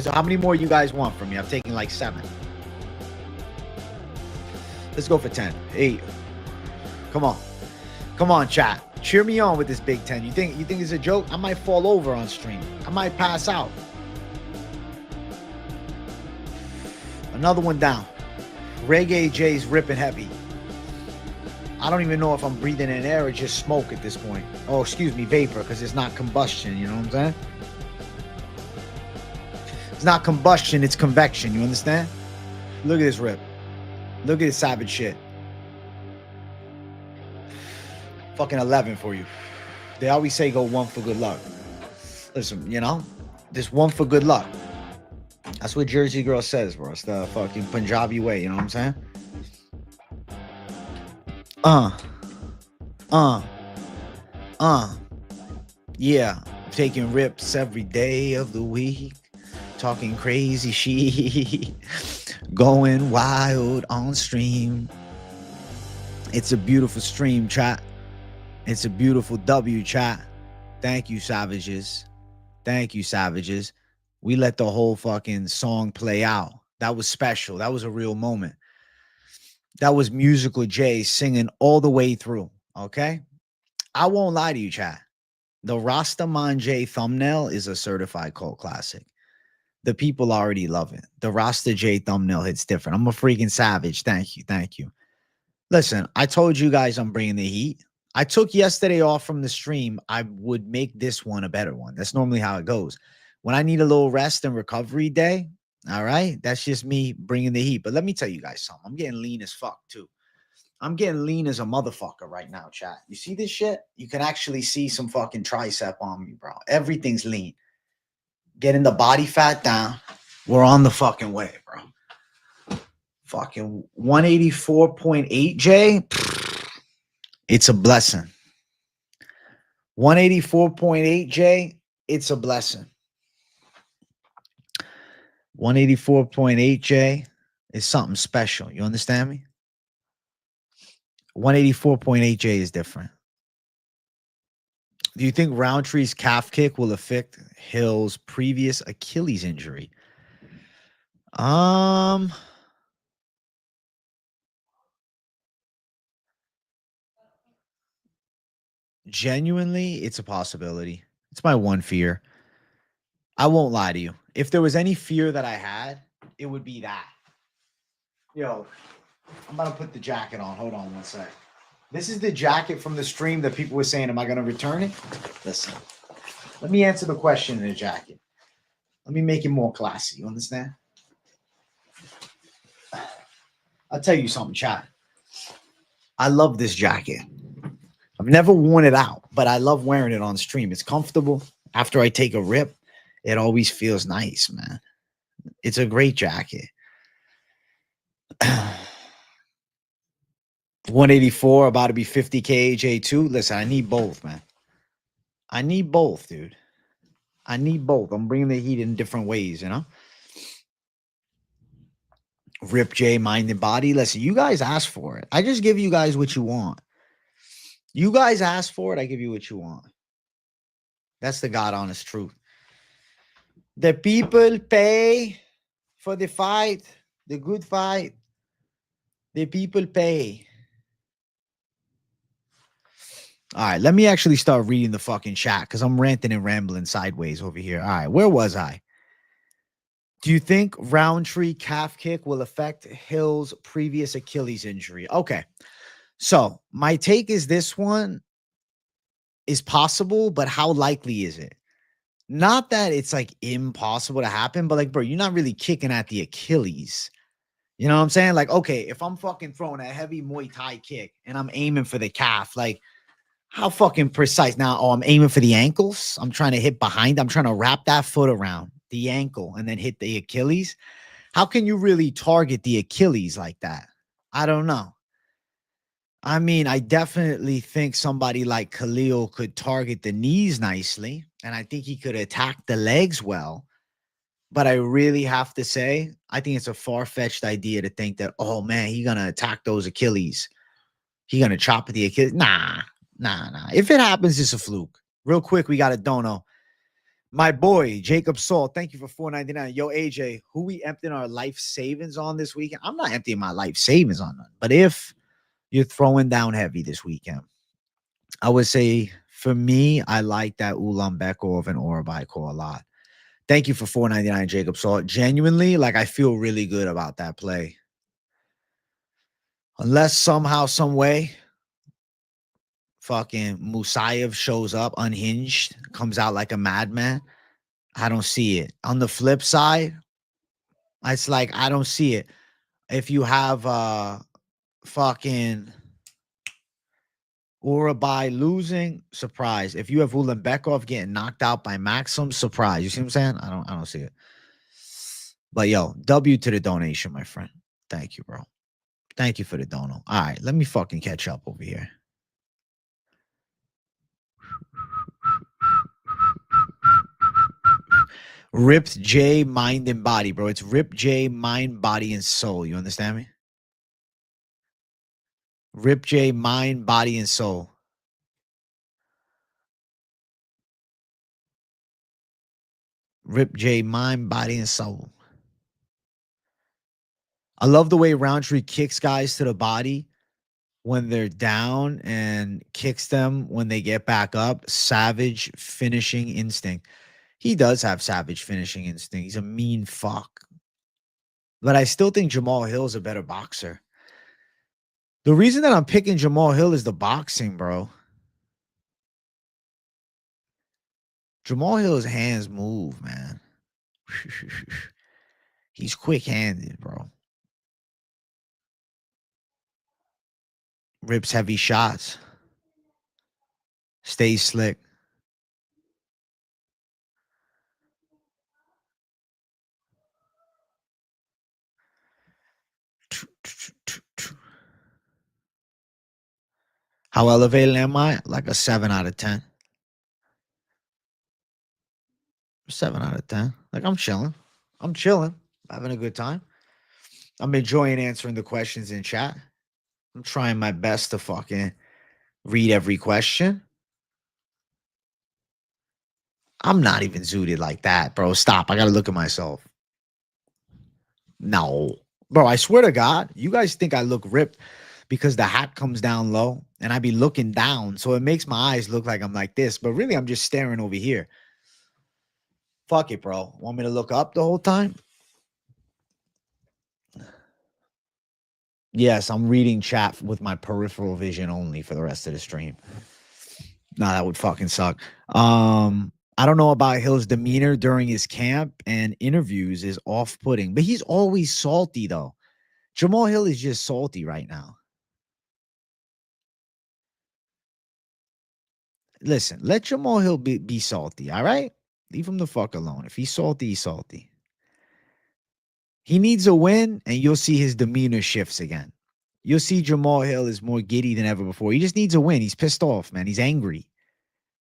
How many more you guys want from me? I've taken like 7. Let's go for 10. 8. Come on. Come on, chat. Cheer me on with this Big 10. You think it's a joke? I might fall over on stream. I might pass out. Another one down. Reggae J's ripping heavy. I don't even know if I'm breathing in air or just smoke at this point. Oh, excuse me, vapor, because it's not combustion. You know what I'm saying? It's not combustion, it's convection. You understand? Look at this rip. Look at this savage shit. Fucking 11 for you. They always say go 1 for good luck. Listen, you know, just 1 for good luck. That's what Jersey Girl says, bro. It's the fucking Punjabi way. You know what I'm saying? Yeah. Taking rips every day of the week. Talking crazy shit. Going wild on stream. It's a beautiful stream, chat. It's a beautiful W, chat. Thank you, savages. Thank you, savages. We let the whole fucking song play out. That was special. That was a real moment. That was Musical J singing all the way through. Okay? I won't lie to you, chat. The Rastaman J thumbnail is a certified cult classic. The people already love it. The Rasta J thumbnail hits different. I'm a freaking savage. Thank you. Thank you. Listen, I told you guys I'm bringing the heat. I took yesterday off from the stream. I would make this one a better one. That's normally how it goes. When I need a little rest and recovery day, all right, that's just me bringing the heat. But let me tell you guys something. I'm getting lean as fuck, too. I'm getting lean as a motherfucker right now, chat. You see this shit? You can actually see some fucking tricep on me, bro. Everything's lean. Getting the body fat down. We're on the fucking way, bro. Fucking 184.8, J. It's a blessing. 184.8, J. It's a blessing. 184.8, J, is something special. You understand me? 184.8, J is different. Do you think Roundtree's calf kick will affect Hill's previous Achilles injury? Genuinely, it's a possibility. It's my one fear. I won't lie to you. If there was any fear that I had, it would be that. Yo, I'm about to put the jacket on. Hold on one sec. This is the jacket from the stream that people were saying, am I going to return it? Listen, let me answer the question in the jacket. Let me make it more classy. You understand? I'll tell you something, chat. I love this jacket. I've never worn it out, but I love wearing it on stream. It's comfortable. After I take a rip, it always feels nice, man. It's a great jacket. 184, about to be 50K J2. Listen, I need both, man. I need both, dude. I need both. I'm bringing the heat in different ways, you know? Rip J, mind and body. Listen, you guys asked for it. I just give you guys what you want. You guys asked for it. I give you what you want. That's the God honest truth. The people pay for the fight, the good fight. The people pay. All right, let me actually start reading the fucking chat because I'm ranting and rambling sideways over here. All right, where was I? Do you think Roundtree calf kick will affect Hill's previous Achilles injury? Okay, so my take is this one is possible, but how likely is it? Not that it's like impossible to happen, but like, bro, you're not really kicking at the Achilles. You know what I'm saying? Like, okay, if I'm fucking throwing a heavy Muay Thai kick and I'm aiming for the calf, like, how fucking precise? Now, oh, I'm aiming for the ankles. I'm trying to hit behind. I'm trying to wrap that foot around the ankle and then hit the Achilles. How can you really target the Achilles like that? I don't know. I mean, I definitely think somebody like Khalil could target the knees nicely, and I think he could attack the legs well. But I really have to say, I think it's a far-fetched idea to think that, oh man, he's gonna attack those Achilles. He gonna chop at the Achilles. Nah. If it happens, it's a fluke. Real quick, we got a dono. My boy, Jacob Saul, thank you for $4.99. Yo, AJ, who we emptying our life savings on this weekend? I'm not emptying my life savings on none. But if you're throwing down heavy this weekend, I would say for me, I like that Ulan-Bekov and Orabai a lot. Thank you for $4.99, Jacob Saul. Genuinely, like, I feel really good about that play. Unless somehow, some way, fucking Musayev shows up unhinged, comes out like a madman, I don't see it. On the flip side, it's like I don't see it. If you have fucking Urabai losing, surprise. If you have Ulanbekov getting knocked out by Maxim, surprise. You see what I'm saying? I don't see it. But yo, W to the donation, my friend. Thank you, bro. Thank you for the dono. All right, let me fucking catch up over here. Ripped J, mind and body, bro. It's Rip J, mind, body, and soul. You understand me? Rip J, mind, body, and soul. Rip J, mind, body, and soul. I love the way Roundtree kicks guys to the body when they're down and kicks them when they get back up. Savage finishing instinct. He does have savage finishing instinct. He's a mean fuck. But I still think Jamal Hill's a better boxer. The reason that I'm picking Jamal Hill is the boxing, bro. Jamal Hill's hands move, man. He's quick-handed, bro. Rips heavy shots. Stays slick. How elevated am I? Like a 7 out of 10. 7 out of 10. Like, I'm chilling. I'm chilling. Having a good time. I'm enjoying answering the questions in chat. I'm trying my best to fucking read every question. I'm not even zooted like that, bro. Stop. I got to look at myself. No. Bro, I swear to God, you guys think I look ripped because the hat comes down low and I be looking down. So it makes my eyes look like I'm like this. But really, I'm just staring over here. Fuck it, bro. Want me to look up the whole time? Yes, I'm reading chat with my peripheral vision only for the rest of the stream. Nah, that would fucking suck. I don't know about Hill's demeanor during his camp and interviews is off-putting, but he's always salty though. Jamal Hill is just salty right now. Listen, let Jamal Hill be salty, all right? Leave him the fuck alone. If he's salty, he's salty. He needs a win, and you'll see his demeanor shifts again. You'll see Jamal Hill is more giddy than ever before. He just needs a win. He's pissed off, man. He's angry.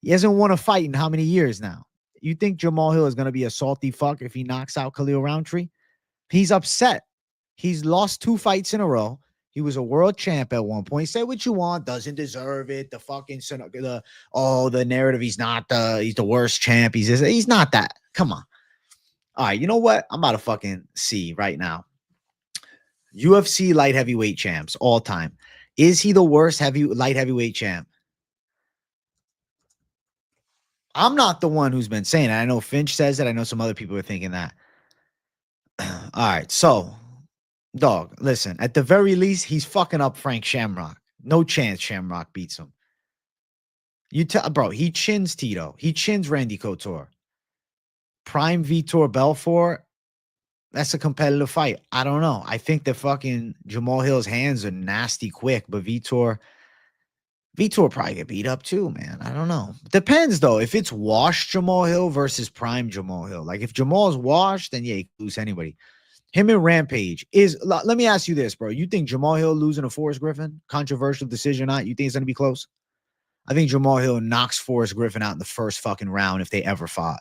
He hasn't won a fight in how many years now? You think Jamal Hill is going to be a salty fuck if he knocks out Khalil Roundtree? He's upset. He's lost 2 fights in a row. He was a world champ at one point. Say what you want, doesn't deserve it. The fucking the narrative. He's the worst champ. He's not that. Come on. All right, you know what? I'm about to fucking see right now. UFC light heavyweight champs all time. Is he the worst light heavyweight champ? I'm not the one who's been saying it. I know Finch says that. I know some other people are thinking that. All right, so dog, listen. At the very least, he's fucking up Frank Shamrock. No chance Shamrock beats him. You tell, bro. He chins Tito. He chins Randy Couture. Prime Vitor Belfort, that's a competitive fight. I don't know. I think the fucking Jamal Hill's hands are nasty quick, but Vitor probably get beat up too, man. I don't know. Depends though. If it's washed Jamal Hill versus prime Jamal Hill, like if Jamal's washed, then yeah, you can lose anybody. Him and Rampage is. Let me ask you this, bro. You think Jamal Hill losing to Forrest Griffin, controversial decision or not? You think it's gonna be close? I think Jamal Hill knocks Forrest Griffin out in the first fucking round if they ever fought.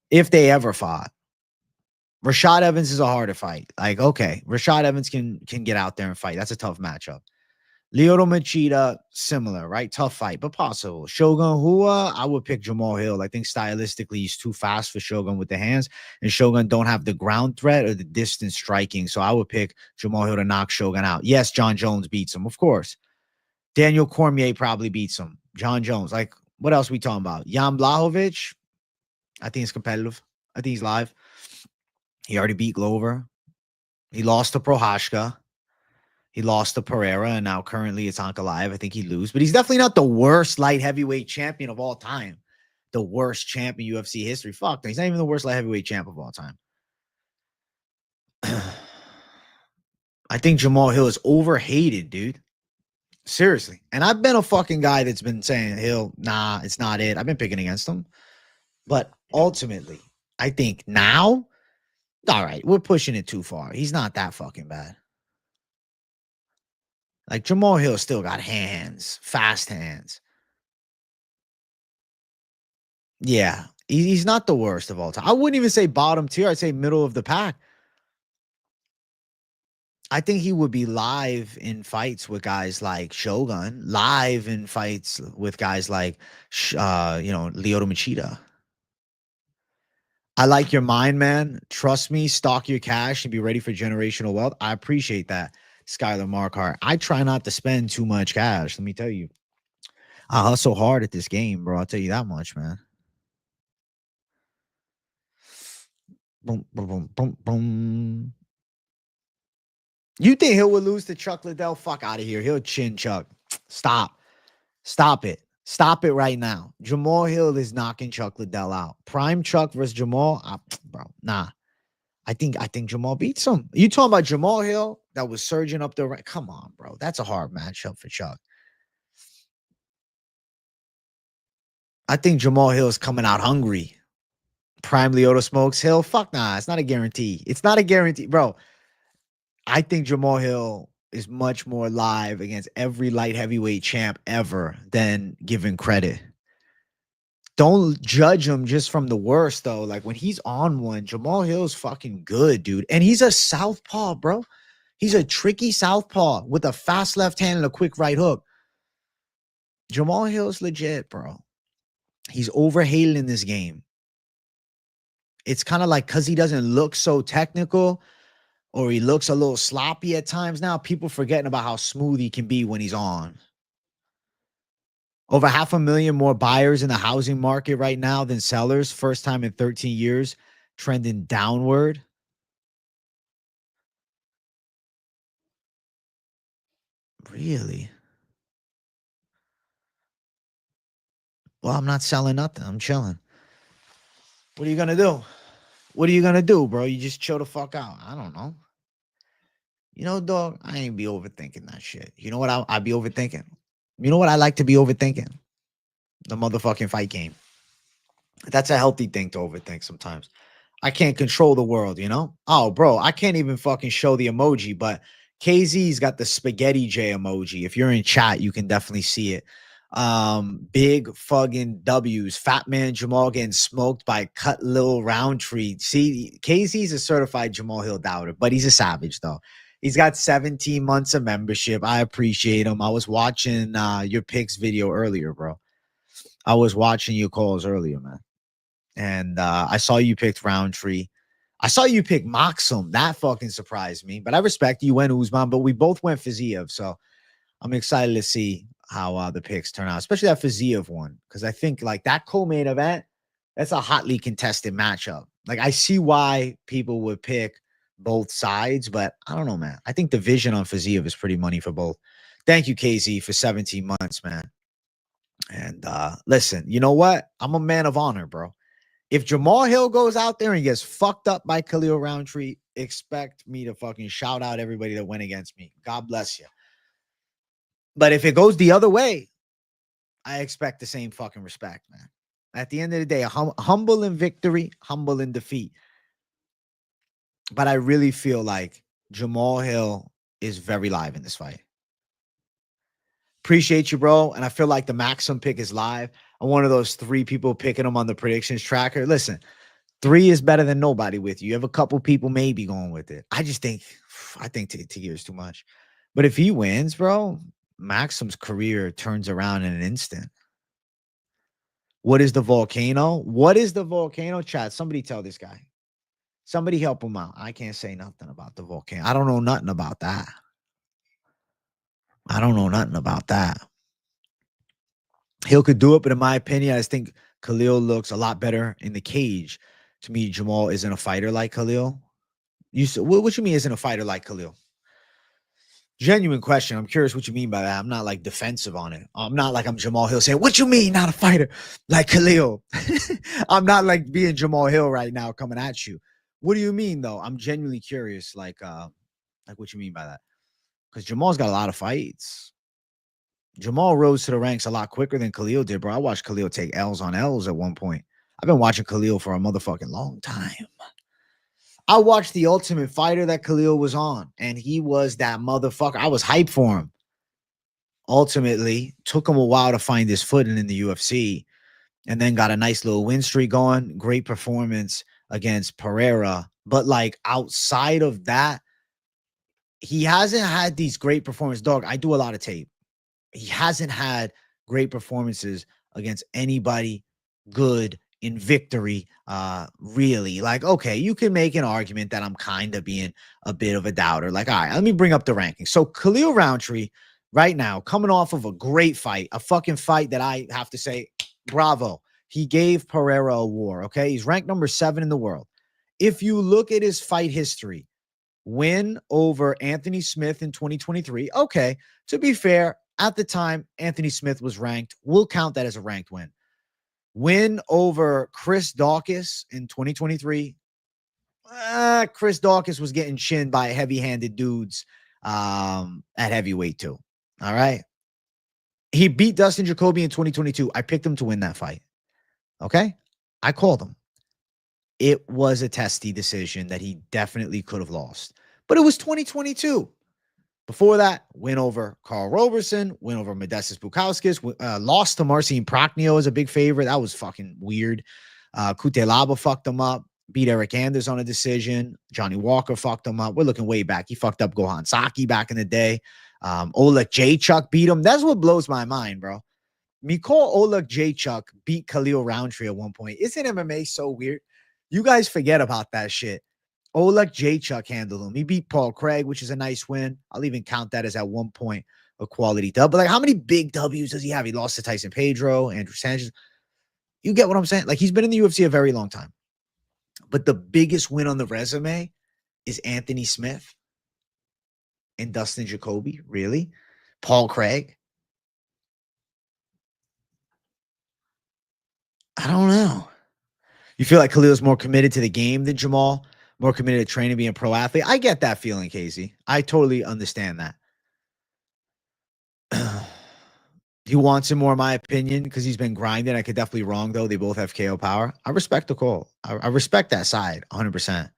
If they ever fought. Rashad Evans is a harder fight. Like, okay, Rashad Evans can get out there and fight. That's a tough matchup. Lyoto Machida, similar, right? Tough fight, but possible. Shogun Hua, I would pick Jamal Hill. I think stylistically he's too fast for Shogun with the hands, and Shogun don't have the ground threat or the distance striking. So I would pick Jamal Hill to knock Shogun out. Yes, John Jones beats him, of course. Daniel Cormier probably beats him. John Jones. Like, what else we talking about? Jan Blachowicz, I think it's competitive. I think he's live. He already beat Glover. He lost to Prohashka. He lost to Pereira, and now currently it's Ankalaev. I think he'd lose, but he's definitely not the worst light heavyweight champion of all time. The worst champ in UFC history. Fuck, he's not even the worst light heavyweight champ of all time. I think Jamal Hill is overhated, dude. Seriously. And I've been a fucking guy that's been saying, Hill, nah, it's not it. I've been picking against him. But ultimately, I think now, all right, we're pushing it too far. He's not that fucking bad. Like, Jamal Hill still got hands, fast hands. Yeah, he's not the worst of all time. I wouldn't even say bottom tier. I'd say middle of the pack. I think he would be live in fights with guys like Shogun, live in fights with guys like, Lyoto Machida. I like your mind, man. Trust me, stock your cash and be ready for generational wealth. I appreciate that, Skylar Markhart. I try not to spend too much cash. Let me tell you. I hustle hard at this game, bro. I'll tell you that much, man. Boom, boom, boom, boom, boom. You think Hill would lose to Chuck Liddell? Fuck out of here. He'll chin Chuck. Stop. Stop it. Stop it right now. Jamal Hill is knocking Chuck Liddell out. Prime Chuck versus Jamal? Bro, nah. I think Jamal beats him. You talking about Jamal Hill that was surging up the right? Come on, bro. That's a hard matchup for Chuck. I think Jamal Hill is coming out hungry. Prime Lyoto smokes Hill? Fuck nah. It's not a guarantee. It's not a guarantee. Bro, I think Jamal Hill is much more live against every light heavyweight champ ever than given credit. Don't judge him just from the worst, though. Like, when he's on one, Jamal Hill's fucking good, dude. And he's a southpaw, bro. He's a tricky southpaw with a fast left hand and a quick right hook. Jamal Hill's legit, bro. He's overhated in this game. It's kind of like because he doesn't look so technical or he looks a little sloppy at times now, people forgetting about how smooth he can be when he's on. Over 500,000 more buyers in the housing market right now than sellers. First time in 13 years, trending downward. Really? Well, I'm not selling nothing. I'm chilling. What are you going to do? What are you going to do, bro? You just chill the fuck out. I don't know. You know, dog, I ain't be overthinking that shit. You know what I be overthinking? You know what I like to be overthinking? The motherfucking fight game. That's a healthy thing to overthink sometimes. I can't control the world, you know? Oh, bro, I can't even fucking show the emoji, but KZ's got the spaghetti J emoji. If you're in chat, you can definitely see it. Big fucking W's. Fat man Jamal getting smoked by Cut Lil Roundtree. See, KZ's a certified Jamal Hill doubter, but he's a savage, though. He's got 17 months of membership. I appreciate him. I was watching your picks video earlier, bro. I was watching your calls earlier, man. And I saw you picked Roundtree. I saw you pick Moxum. That fucking surprised me. But I respect you went Usman, but we both went Fiziev. So I'm excited to see how the picks turn out, especially that Fiziev one. Because I think like that co-main event, that's a hotly contested matchup. Like I see why people would pick both sides, but I don't know, man. I think the vision on Fiziev is pretty money for both. Thank you, KZ, for 17 months, man. And listen, you know what? I'm a man of honor, bro. If Jamal Hill goes out there and gets fucked up by Khalil Roundtree, expect me to fucking shout out everybody that went against me. God bless you. But if it goes the other way, I expect the same fucking respect, man. At the end of the day, humble in victory, humble in defeat. But I really feel like Jamal Hill is very live in this fight. Appreciate you, bro. And I feel like the Maxim pick is live. I'm one of those 3 people picking him on the predictions tracker. Listen, 3 is better than nobody with you. You have a couple people maybe going with it. I think Tigger is too much. But if he wins, bro, Maxim's career turns around in an instant. What is the Volcano? What is the Volcano, chat? Somebody tell this guy. Somebody help him out. I can't say nothing about the Volcano. I don't know nothing about that. Hill could do it, but in my opinion, I just think Khalil looks a lot better in the cage. To me, Jamal isn't a fighter like Khalil. What you mean isn't a fighter like Khalil? Genuine question. I'm curious what you mean by that. I'm not like defensive on it. I'm not like I'm Jamal Hill saying, what you mean not a fighter like Khalil? I'm not like being Jamal Hill right now coming at you. What do you mean though? I'm genuinely curious. Like what you mean by that? Because Jamal's got a lot of fights. Jamal rose to the ranks a lot quicker than Khalil did, bro. I watched Khalil take L's on L's at one point. I've been watching Khalil for a motherfucking long time. I watched The Ultimate Fighter that Khalil was on, and he was that motherfucker. I was hyped for him. Ultimately, took him a while to find his footing in the UFC, and then got a nice little win streak going. Great performance against Pereira. But like outside of that, he hasn't had these great performances. Dog, I do a lot of tape. He hasn't had great performances against anybody good in victory, really. Like, okay, you can make an argument that I'm kind of being a bit of a doubter. Like, all right, let me bring up the rankings. So Khalil Roundtree right now, coming off of a great fight, a fucking fight that I have to say, bravo. He gave Pereira a war, okay? He's ranked number 7 in the world. If you look at his fight history, win over Anthony Smith in 2023, okay, to be fair, at the time, Anthony Smith was ranked. We'll count that as a ranked win. Win over Chris Daukaus in 2023. Chris Daukaus was getting chinned by heavy-handed dudes at heavyweight too. All right. He beat Dustin Jacoby in 2022. I picked him to win that fight. Okay. I called him. It was a testy decision that he definitely could have lost. But it was 2022. Before that, win over Carl Roberson, win over Modestas Bukauskas, lost to Marcin Prachnio as a big favorite. That was fucking weird. Kutelaba fucked him up, beat Eric Anders on a decision. Johnny Walker fucked him up. We're looking way back. He fucked up Gohan Saki back in the day. Oleg Jaychuk beat him. That's what blows my mind, bro. Mikhail Oleg Jaychuk beat Khalil Roundtree at one point. Isn't MMA so weird? You guys forget about that shit. Oleg Jaychuk handled him. He beat Paul Craig, which is a nice win. I'll even count that as at one point a quality dub. But like, how many big W's does he have? He lost to Tyson Pedro, Andrew Sanchez. You get what I'm saying? Like, he's been in the UFC a very long time. But the biggest win on the resume is Anthony Smith and Dustin Jacoby. Really? Paul Craig? I don't know. You feel like Khalil's more committed to the game than Jamal? More committed to training, being a pro athlete? I get that feeling, Casey. I totally understand that. He wants him more, in my opinion, because he's been grinding. I could definitely wrong, though. They both have KO power. I respect the call. I respect that side 100%.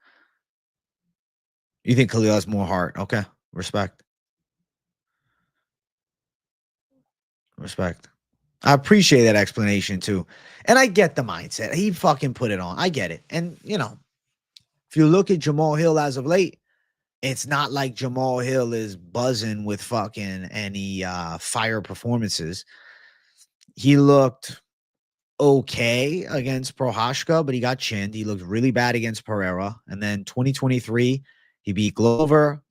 You think Khalil has more heart? Okay. Respect. I appreciate that explanation, too. And I get the mindset. He fucking put it on. I get it. And, you know, if you look at Jamal Hill as of late, it's not like Jamal Hill is buzzing with fucking any fire performances. He looked okay against Prohashka, but he got chinned. He looked really bad against Pereira. And then 2023, he beat Glover,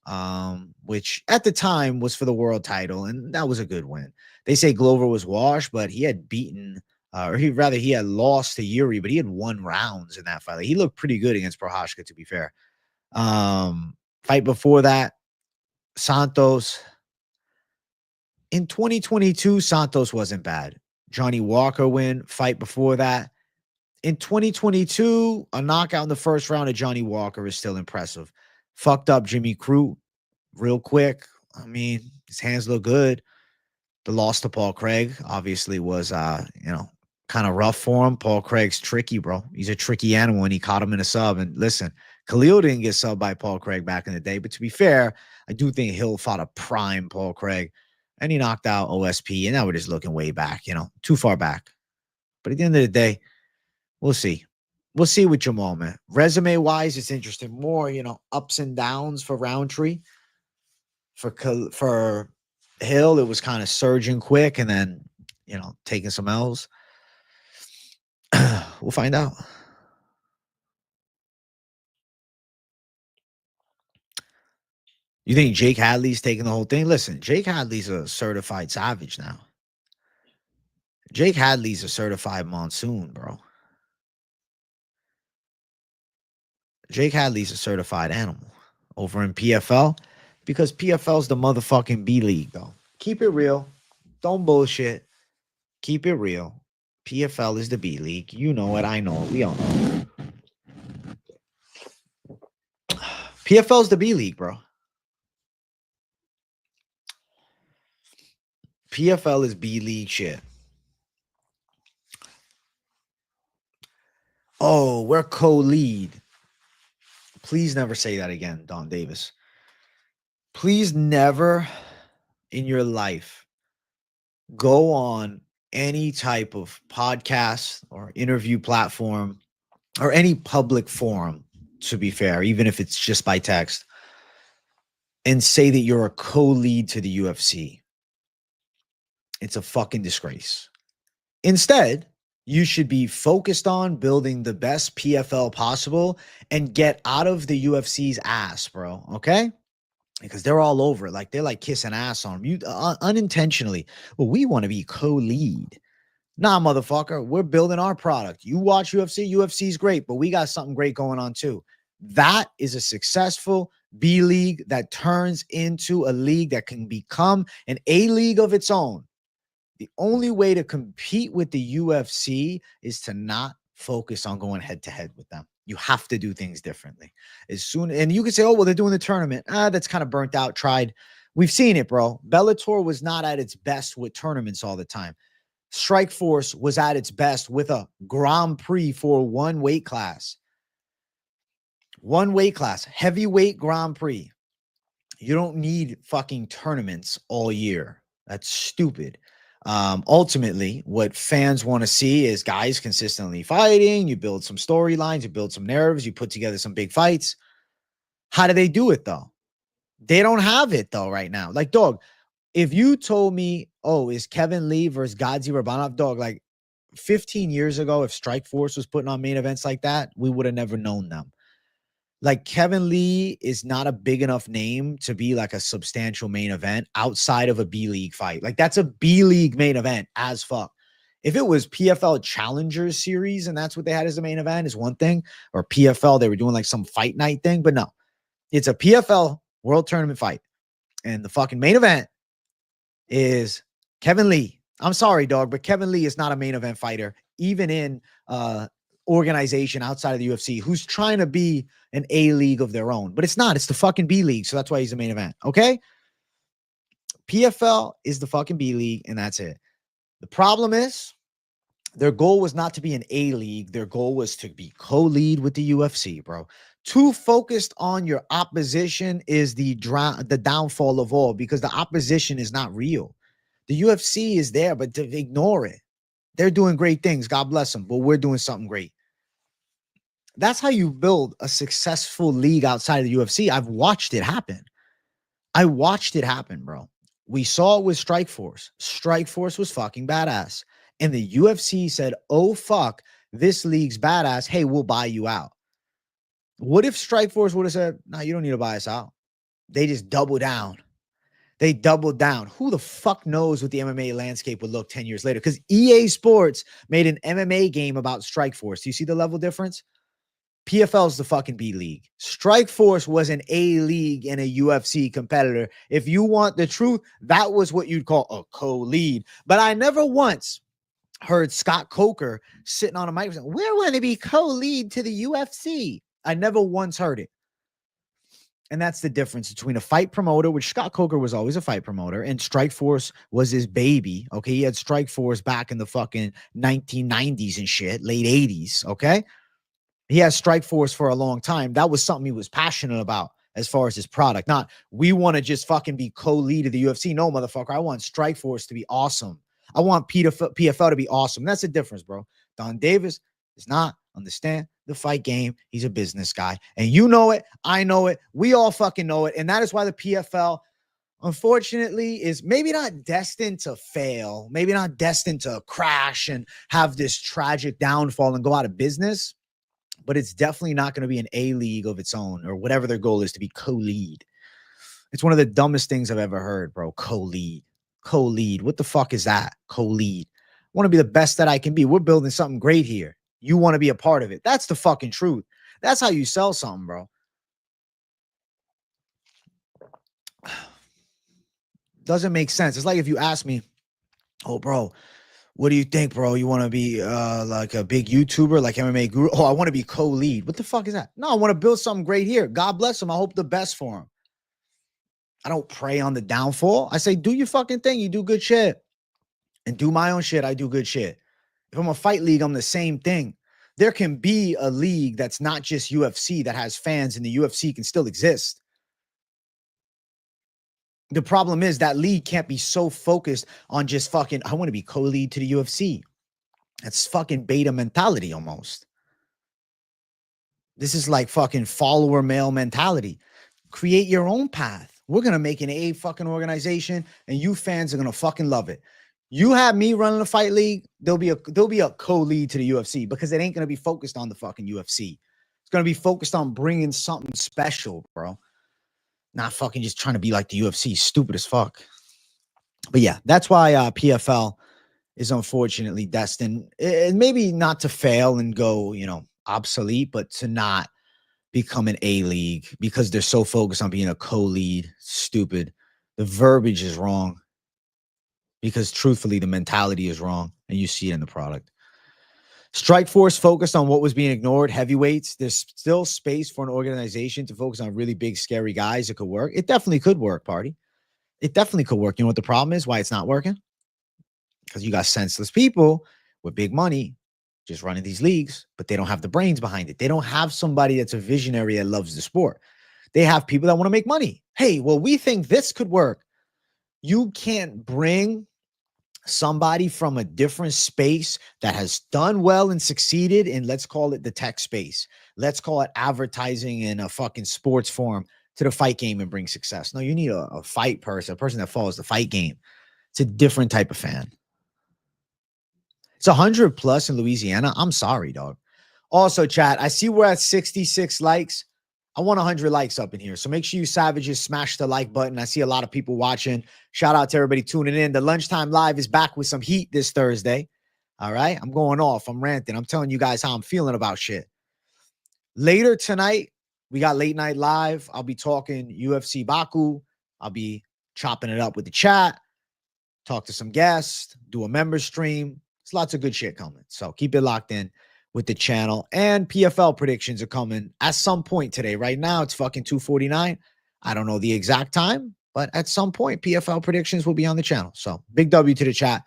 which at the time was for the world title, and that was a good win. They say Glover was washed, but he had beaten, he had lost to Yuri, but he had won rounds in that fight. Like, he looked pretty good against Prohashka, to be fair. Fight before that, Santos. In 2022, Santos wasn't bad. Johnny Walker win. Fight before that, In 2022, a knockout in the first round of Johnny Walker is still impressive. Fucked up Jimmy Crute real quick. I mean, his hands look good. The loss to Paul Craig obviously was, kind of rough for him. Paul Craig's tricky, bro. He's a tricky animal, and he caught him in a sub. And listen, Khalil didn't get subbed by Paul Craig back in the day. But to be fair, I do think Hill fought a prime Paul Craig, and he knocked out OSP. And now we're just looking way back, too far back. But at the end of the day, we'll see. We'll see with Jamal, man. Resume-wise, it's interesting. More, ups and downs for Roundtree. For Hill, it was kind of surging quick and then, taking some L's. We'll find out. You think Jake Hadley's taking the whole thing? Listen, Jake Hadley's a certified savage now. Jake Hadley's a certified monsoon, bro. Jake Hadley's a certified animal over in PFL because PFL's the motherfucking B League, though. Keep it real. Don't bullshit. Keep it real. PFL is the B League. You know it. I know it. We all know it. PFL's the B League, bro. PFL is B League shit. Oh, we're co-lead. Please never say that again, Don Davis. Please never in your life go on any type of podcast or interview platform or any public forum, to be fair, even if it's just by text, and say that you're a co-lead to the UFC. It's a fucking disgrace. Instead, you should be focused on building the best PFL possible and get out of the UFC's ass, bro. Okay? Because they're all over it. Like, they're like kissing ass on them. You unintentionally. Well, we want to be co-lead. Nah, motherfucker. We're building our product. You watch UFC. UFC's great, but we got something great going on too. That is a successful B league that turns into a league that can become an A league of its own. The only way to compete with the UFC is to not focus on going head to head with them. You have to do things differently. And you can say, oh, well, they're doing the tournament. That's kind of burnt out, tried. We've seen it, bro. Bellator was not at its best with tournaments all the time. Strikeforce was at its best with a Grand Prix for one weight class. One weight class, heavyweight Grand Prix. You don't need fucking tournaments all year. That's stupid. Ultimately, what fans want to see is guys consistently fighting. You build some storylines, you build some nerves, you put together some big fights. How do they do it, though? They don't have it, though, right now. Like, dog, if you told me, oh, is Kevin Lee versus Gadzi Rabanov, dog, like 15 years ago, if Strikeforce was putting on main events like that, we would have never known them. Like, Kevin Lee is not a big enough name to be like a substantial main event outside of a B League fight. Like, that's a B League main event as fuck. If it was PFL Challengers Series and that's what they had as the main event is one thing, or PFL, they were doing like some fight night thing, but no, it's a PFL World Tournament fight. And the fucking main event is Kevin Lee. I'm sorry, dog, but Kevin Lee is not a main event fighter, even in organization outside of the UFC who's trying to be an A league of their own, but it's not. It's the fucking B league, so that's why he's the main event. Okay, PFL is the fucking B league, and that's it. The problem is their goal was not to be an A league. Their goal was to be co-lead with the UFC, bro. Too focused on your opposition is the downfall of all, because the opposition is not real. The UFC is there, but to ignore it. They're doing great things. God bless them. But we're doing something great. That's how you build a successful league outside of the UFC. I've watched it happen. I watched it happen, bro. We saw it with Strikeforce. Strikeforce was fucking badass. And the UFC said, oh, fuck, this league's badass. Hey, we'll buy you out. What if Strikeforce would have said, no, you don't need to buy us out? They just double down. They doubled down. Who the fuck knows what the MMA landscape would look 10 years later? Because EA Sports made an MMA game about Strikeforce. Do you see the level difference? PFL is the fucking B league. Strikeforce was an A league and a UFC competitor. If you want the truth, that was what you'd call a co-lead. But I never once heard Scott Coker sitting on a microphone. We're going to be co-lead to the UFC. I never once heard it. And that's the difference between a fight promoter, which Scott Coker was always a fight promoter, and Strikeforce was his baby. Okay. He had Strikeforce back in the fucking 1990s and shit, late 80s. Okay. He has Strikeforce for a long time. That was something he was passionate about as far as his product. Not, we want to just fucking be co-lead of the UFC. No, motherfucker. I want Strikeforce to be awesome. I want PFL to be awesome. That's the difference, bro. Don Davis does not understand the fight game. He's a business guy. And you know it. I know it. We all fucking know it. And that is why the PFL, unfortunately, is maybe not destined to fail, maybe not destined to crash and have this tragic downfall and go out of business, but it's definitely not going to be an A league of its own or whatever their goal is to be co-lead. It's one of the dumbest things I've ever heard, bro. Co-lead. Co-lead. What the fuck is that? Co-lead. I want to be the best that I can be. We're building something great here. You want to be a part of it. That's the fucking truth. That's how you sell something, bro. Doesn't make sense. It's like if you ask me, oh, bro, what do you think, bro? You want to be like a big YouTuber, like MMA guru? Oh, I want to be co-lead. What the fuck is that? No, I want to build something great here. God bless him. I hope the best for him. I don't prey on the downfall. I say, do your fucking thing. You do good shit. And do my own shit. I do good shit. If I'm a fight league, I'm the same thing. There can be a league that's not just UFC that has fans, and the UFC can still exist. The problem is that league can't be so focused on just fucking, I want to be co-lead to the UFC. That's fucking beta mentality almost. This is like fucking follower male mentality. Create your own path. We're going to make an A fucking organization and you fans are going to fucking love it. You have me running a fight league, there'll be a co-lead to the UFC because it ain't going to be focused on the fucking UFC. It's going to be focused on bringing something special, bro. Not fucking just trying to be like the UFC. Stupid as fuck. But yeah, that's why PFL is unfortunately destined, and maybe not to fail and go, obsolete, but to not become an A league because they're so focused on being a co-lead. Stupid. The verbiage is wrong because truthfully, the mentality is wrong and you see it in the product. Strikeforce focused on what was being ignored, heavyweights. There's still space for an organization to focus on really big, scary guys. It could work. It definitely could work, party. It definitely could work. You know what the problem is? Why it's not working? Because you got senseless people with big money just running these leagues, but they don't have the brains behind it. They don't have somebody that's a visionary that loves the sport. They have people that want to make money. Hey, well, we think this could work. You can't bring somebody from a different space that has done well and succeeded in, let's call it the tech space. Let's call it advertising in a fucking sports form to the fight game and bring success. No, you need a fight person, a person that follows the fight game. It's a different type of fan. It's 100 plus in Louisiana. I'm sorry, dog. Also, chat, I see we're at 66 likes. I want 100 likes up in here. So make sure you savages smash the like button. I see a lot of people watching. Shout out to everybody tuning in. The Lunchtime Live is back with some heat this Thursday. All right. I'm going off. I'm ranting. I'm telling you guys how I'm feeling about shit. Later tonight, we got Late Night Live. I'll be talking UFC Baku. I'll be chopping it up with the chat, talk to some guests, do a member stream. There's lots of good shit coming. So keep it locked in with the channel, and PFL predictions are coming at some point today. Right now, it's fucking 2:49. I don't know the exact time, but at some point, PFL predictions will be on the channel. So big W to the chat.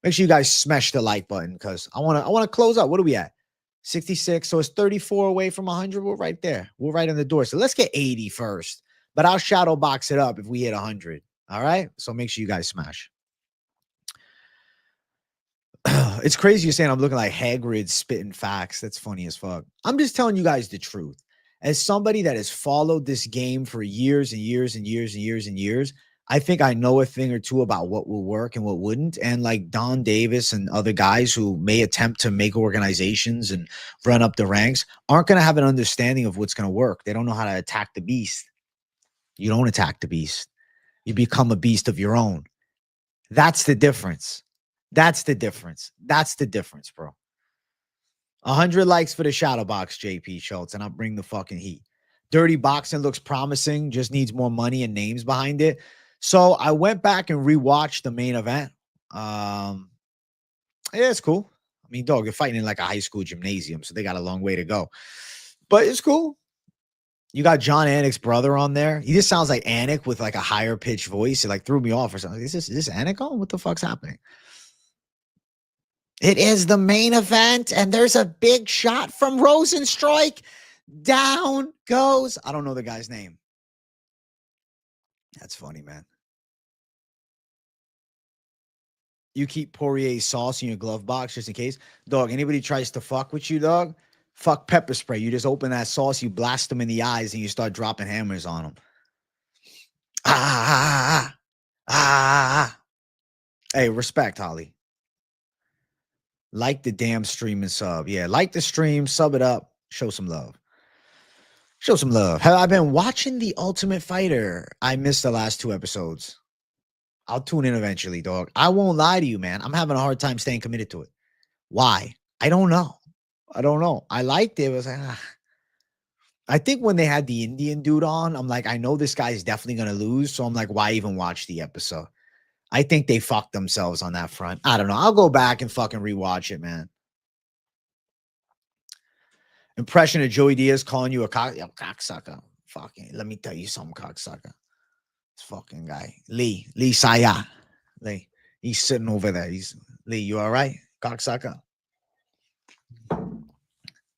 Make sure you guys smash the like button because I want to close up. What are we at? 66. So it's 34 away from 100. We're right there. We're right in the door. So let's get 80 first, but I'll shadow box it up if we hit 100. All right. So make sure you guys smash. It's crazy you're saying I'm looking like Hagrid spitting facts. That's funny as fuck. I'm just telling you guys the truth. As somebody that has followed this game for years and years and years and years and years, I think I know a thing or two about what will work and what wouldn't. And like Don Davis and other guys who may attempt to make organizations and run up the ranks aren't going to have an understanding of what's going to work. They don't know how to attack the beast. You don't attack the beast. You become a beast of your own. That's the difference. That's the difference. That's the difference, bro. 100 likes for the shadow box, JP Schultz, and I'll bring the fucking heat. Dirty Boxing looks promising, just needs more money and names behind it. So I went back and rewatched the main event. Yeah, it's cool. I mean, dog, they're fighting in like a high school gymnasium, so they got a long way to go. But it's cool. You got John Anik's brother on there. He just sounds like Anik with like a higher pitched voice. It like threw me off or something. Is this Anik on? What the fuck's happening? It is the main event, and there's a big shot from Rosenstrike. Down goes. I don't know the guy's name. That's funny, man. You keep Poirier sauce in your glove box just in case. Dog, anybody tries to fuck with you, dog, fuck pepper spray. You just open that sauce, you blast them in the eyes, and you start dropping hammers on them. Ah, ah, ah, ah. Hey, respect, Holly. Like the damn stream and sub. Yeah, like the stream, sub it up, show some love. Show some love. Have I been watching The Ultimate Fighter? I missed the last 2 episodes. I'll tune in eventually, dog. I won't lie to you, man. I'm having a hard time staying committed to it. Why? I don't know. I liked it. It was like, I think when they had the Indian dude on, I'm like, I know this guy's definitely going to lose. So I'm like, why even watch the episode? I think they fucked themselves on that front. I don't know. I'll go back and fucking rewatch it, man. Impression of Joey Diaz calling you a cocksucker. Fucking, let me tell you something, cocksucker. This fucking guy. Lee Saya. Lee. He's sitting over there. Lee, you all right? Cocksucker.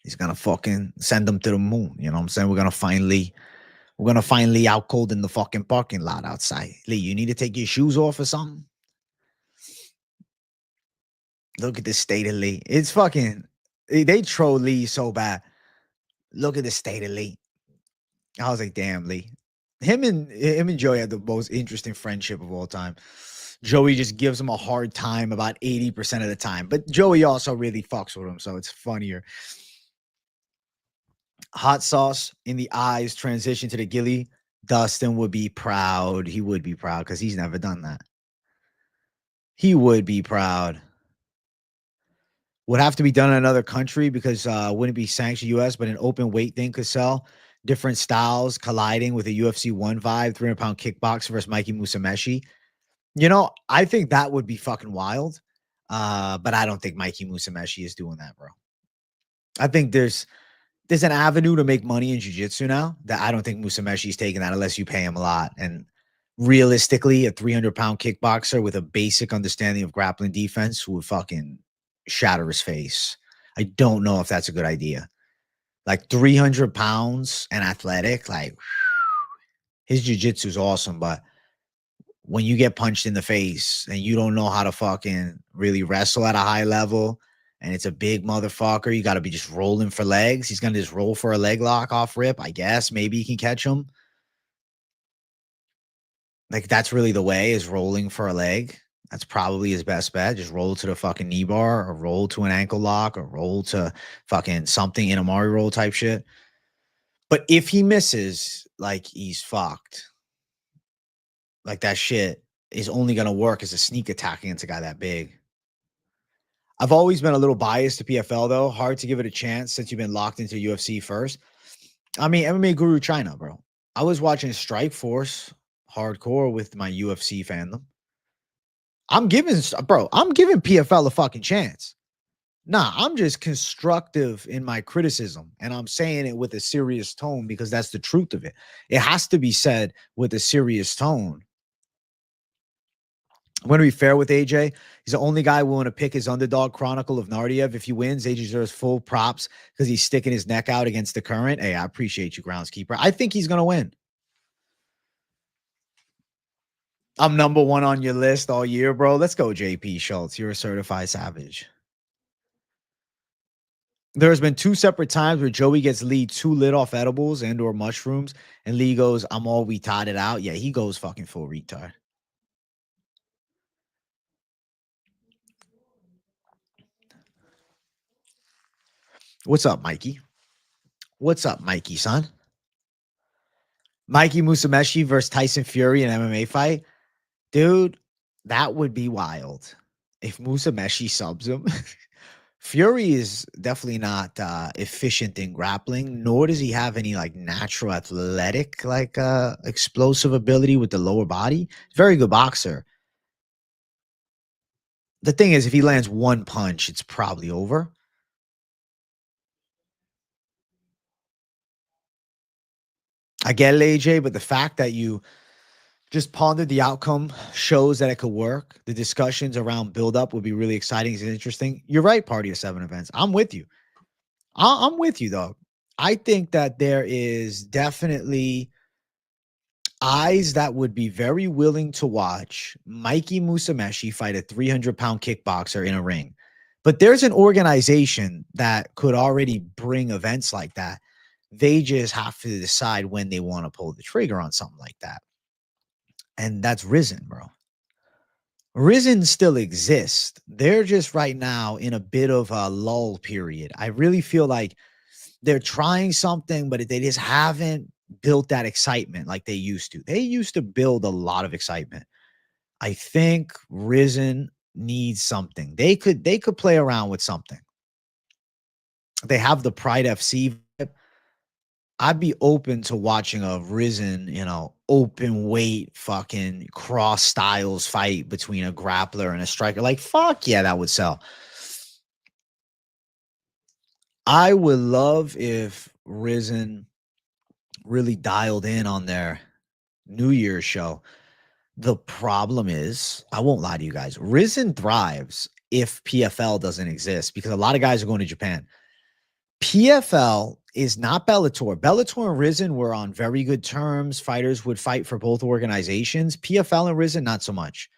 He's gonna fucking send him to the moon. You know what I'm saying? We're gonna find Lee. We're gonna find Lee out cold in the fucking parking lot outside. Lee, you need to take your shoes off or something. Look at the state of Lee. It's fucking. They troll Lee so bad. Look at the state of Lee. I was like, damn, Lee. Him and Joey had the most interesting friendship of all time. Joey just gives him a hard time about 80% of the time, but Joey also really fucks with him, so it's funnier. Hot sauce in the eyes, transition to the ghillie. Dustin would be proud. He would be proud because he's never done that. He would be proud. Would have to be done in another country because wouldn't be sanctioned US, but an open weight thing could sell. Different styles colliding with a UFC 1 vibe, 300-pound kickboxer versus Mikey Musumeci. You know, I think that would be fucking wild. But I don't think Mikey Musumeci is doing that, bro. I think there's an avenue to make money in jiu-jitsu now that I don't think Musumeshi's taking that unless you pay him a lot. And realistically, a 300-pound kickboxer with a basic understanding of grappling defense would fucking shatter his face. I don't know if that's a good idea. Like 300 pounds and athletic, like his jiu-jitsu is awesome, but when you get punched in the face and you don't know how to fucking really wrestle at a high level and it's a big motherfucker, you got to be just rolling for legs. He's going to just roll for a leg lock off rip, I guess. Maybe he can catch him. Like, that's really the way, is rolling for a leg. That's probably his best bet. Just roll to the fucking knee bar or roll to an ankle lock or roll to fucking something in a Mari roll type shit. But if he misses, like, he's fucked. Like, that shit is only going to work as a sneak attack against a guy that big. I've always been a little biased to PFL, though. Hard to give it a chance since you've been locked into UFC first. I mean, MMA Guru China, bro. I was watching Strike Force hardcore with my UFC fandom. I'm giving PFL a fucking chance. Nah, I'm just constructive in my criticism, and I'm saying it with a serious tone because that's the truth of it. It has to be said with a serious tone. I'm going to be fair with AJ. He's the only guy willing to pick his underdog Chronicle of Nardiev. If he wins, AJ deserves full props because he's sticking his neck out against the current. Hey, I appreciate you, groundskeeper. I think he's going to win. I'm number 1 on your list all year, bro. Let's go, JP Schultz. You're a certified savage. There's been 2 separate times where Joey gets Lee too lit off edibles and or mushrooms, and Lee goes, I'm all retarded out. Yeah, he goes fucking full retard. What's up, Mikey? What's up, Mikey, son? Mikey Musumeci versus Tyson Fury in an MMA fight? Dude, that would be wild. If Musumeci subs him. Fury is definitely not efficient in grappling, nor does he have any like natural athletic, like explosive ability with the lower body. Very good boxer. The thing is, if he lands one punch, it's probably over. I get it, AJ, but the fact that you just pondered the outcome shows that it could work. The discussions around build-up would be really exciting and interesting. You're right, party of 7 events. I'm with you. I'm with you, though. I think that there is definitely eyes that would be very willing to watch Mikey Musameshi fight a 300-pound kickboxer in a ring. But there's an organization that could already bring events like that. They just have to decide when they want to pull the trigger on something like that. And that's Risen, bro. Risen still exists. They're just right now in a bit of a lull period. I really feel like they're trying something, but they just haven't built that excitement like they used to. They used to build a lot of excitement. I think Risen needs something. They could play around with something. They have the Pride FC. I'd be open to watching a Risen, open weight fucking cross styles fight between a grappler and a striker. Like, fuck yeah, that would sell. I would love if Risen really dialed in on their New Year's show. The problem is, I won't lie to you guys, Risen thrives if PFL doesn't exist because a lot of guys are going to Japan. PFL is not Bellator. Bellator and Risen were on very good terms. Fighters would fight for both organizations. PFL and Risen, not so much.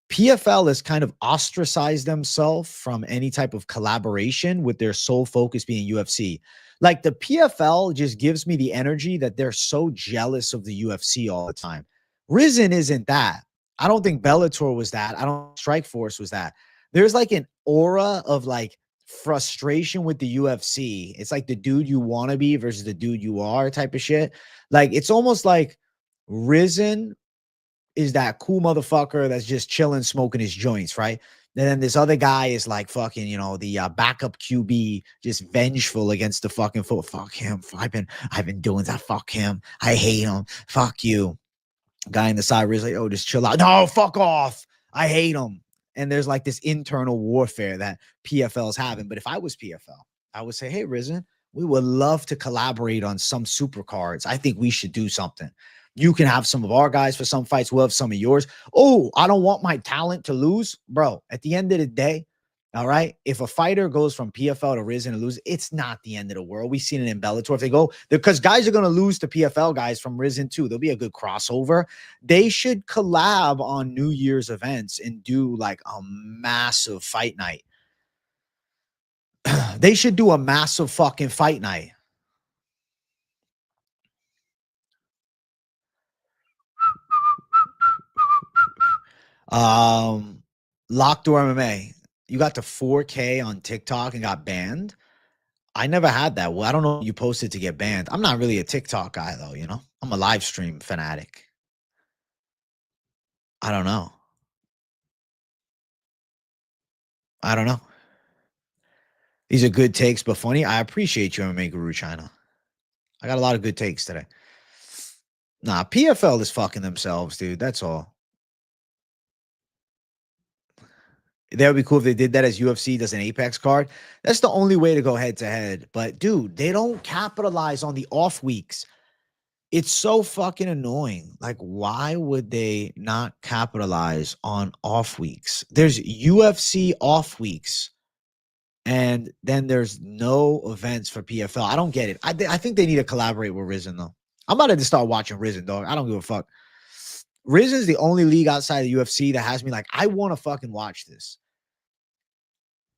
PFL has kind of ostracized themselves from any type of collaboration with their sole focus being UFC. Like the PFL just gives me the energy that they're so jealous of the UFC all the time. Risen isn't that. I don't think Bellator was that. I don't think Strike Force was that. There's like an aura of like frustration with the UFC. It's like the dude you want to be versus the dude you are type of shit. Like it's almost like Risen is that cool motherfucker that's just chilling, smoking his joints, right? And then this other guy is like fucking, the backup QB, just vengeful against the fucking foot. Fuck him. I've been doing that. Fuck him. I hate him. Fuck you. Guy in the side is like, oh, just chill out. No, fuck off. I hate him. And there's like this internal warfare that PFL is having. But if I was PFL, I would say, hey, Risen, we would love to collaborate on some super cards. I think we should do something. You can have some of our guys for some fights. We'll have some of yours. Oh, I don't want my talent to lose. Bro, at the end of the day, all right, if a fighter goes from PFL to Risen and lose, it's not the end of the world. We've seen it in Bellator. If they go, because guys are going to lose to PFL guys from Risen too. There'll be a good crossover. They should collab on New Year's events and do like a massive fight night. They should do a massive fucking fight night. Locked Door MMA. You got to 4K on TikTok and got banned. I never had that. Well, I don't know. You posted to get banned. I'm not really a TikTok guy though. I'm a live stream fanatic. I don't know. I don't know. These are good takes, but funny. I appreciate you, MMA Guru China. I got a lot of good takes today. Nah, PFL is fucking themselves, dude. That's all. That would be cool if they did that as UFC does an Apex card. That's the only way to go head to head. But dude, they don't capitalize on the off weeks. It's so fucking annoying. Like, why would they not capitalize on off weeks? There's UFC off weeks, and then there's no events for PFL. I don't get it. I think they need to collaborate with Risen, though. I'm about to start watching Risen, dog. I don't give a fuck. Risen is the only league outside the UFC that has me like, I want to fucking watch this.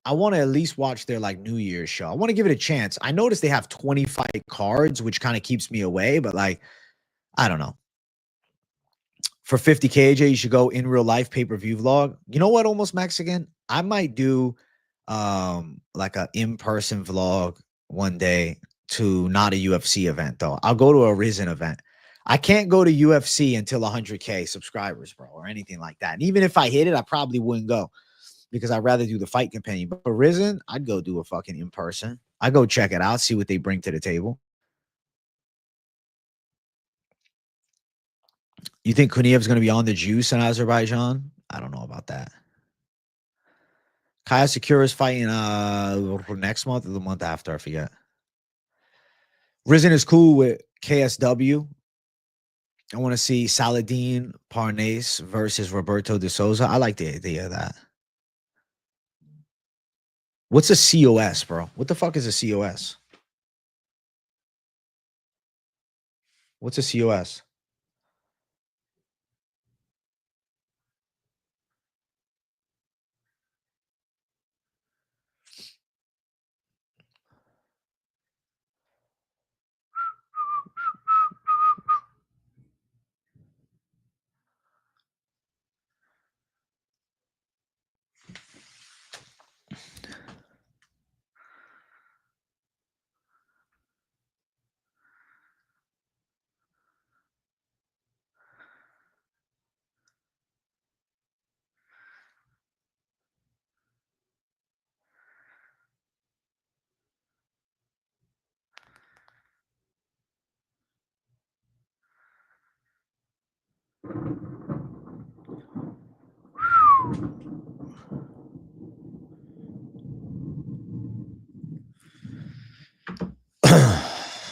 I want to at least watch their like New Year's show. I want to give it a chance. I noticed they have 25 cards, which kind of keeps me away, but like, I don't know. For 50K, AJ, you should go in real life pay-per-view vlog. You know what? Almost Mexican. I might do like a in-person vlog one day to not a UFC event though. I'll go to a Risen event. I can't go to UFC until 100K subscribers, bro, or anything like that. And even if I hit it, I probably wouldn't go because I'd rather do the fight companion. But for Risen, I'd go do a fucking in-person. I'd go check it out, see what they bring to the table. You think Kuniev's going to be on the juice in Azerbaijan? I don't know about that. Kaya Secure is fighting next month or the month after, I forget. Risen is cool with KSW. I want to see Saladin Parnasse versus Roberto de Souza. I like the idea of that. What's a COS, bro? What the fuck is a COS? What's a COS?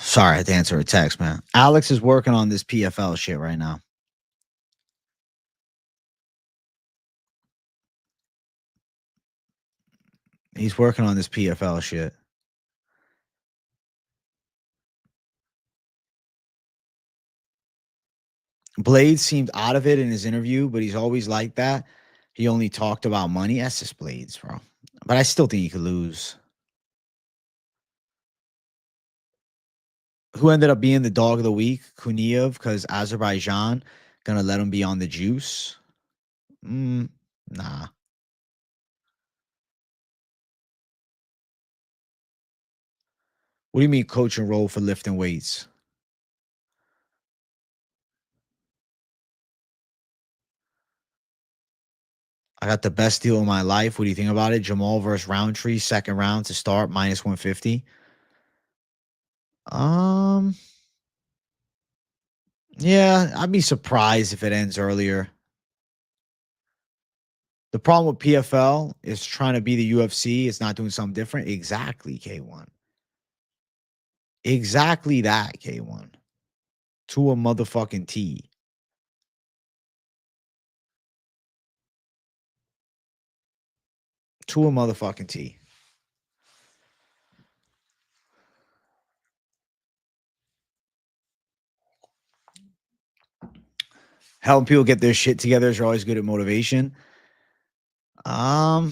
Sorry, I had to answer a text, man. Alex is working on this PFL shit right now. He's working on this PFL shit. Blade seemed out of it in his interview, but he's always like that. He only talked about money. That's just Blades, bro. But I still think he could lose. Who ended up being the dog of the week? Kuniev, because Azerbaijan gonna let him be on the juice. Nah. What do you mean coach and role for lifting weights? I got the best deal of my life. What do you think about it? Jamal versus Roundtree, second round to start, minus 150. Yeah, I'd be surprised if it ends earlier. The problem with PFL is trying to be the UFC. It's not doing something different. Exactly, K1. Exactly that, K1. To a motherfucking T. To a motherfucking T. Helping people get their shit together is always good at motivation. I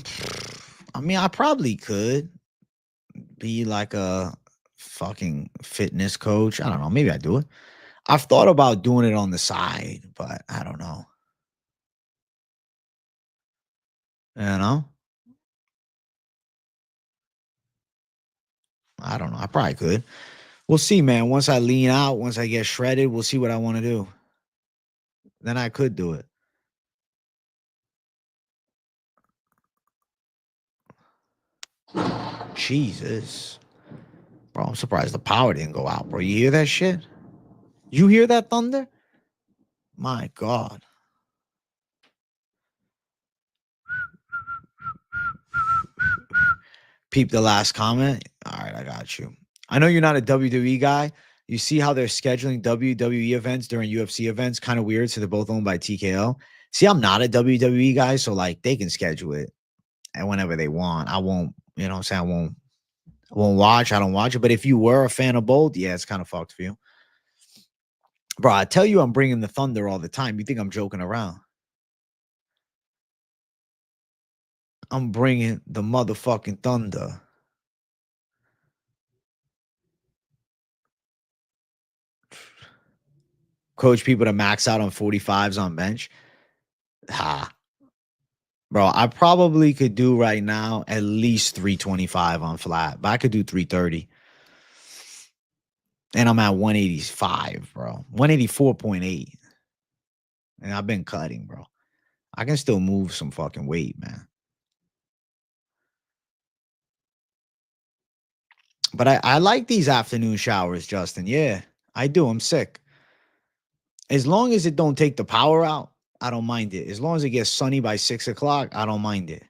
mean, I probably could be like a fucking fitness coach. I don't know. Maybe I do it. I've thought about doing it on the side, but I don't know. You know? I don't know. I probably could. We'll see, man. Once I lean out, once I get shredded, we'll see what I want to do. Then I could do it. Jesus. Bro, I'm surprised the power didn't go out, bro. You hear that shit? You hear that thunder? My God. Peep the last comment. All right, I got you. I know you're not a WWE guy. You see how they're scheduling WWE events during UFC events? Kind of weird. So they're both owned by TKO. See, I'm not a WWE guy, so like they can schedule it and whenever they want. I won't, you know what I'm saying? I won't watch. I don't watch it. But if you were a fan of both, yeah, it's kind of fucked for you. Bro, I tell you I'm bringing the thunder all the time. You think I'm joking around? I'm bringing the motherfucking thunder. Coach people to max out on 45s on bench. Ha. Bro, I probably could do right now at least 325 on flat, but I could do 330. And I'm at 185, bro. 184.8. And I've been cutting, bro. I can still move some fucking weight, man. But I like these afternoon showers, Justin. Yeah, I do. I'm sick. As long as it don't take the power out, I don't mind it. As long as it gets sunny by 6 o'clock, I don't mind it.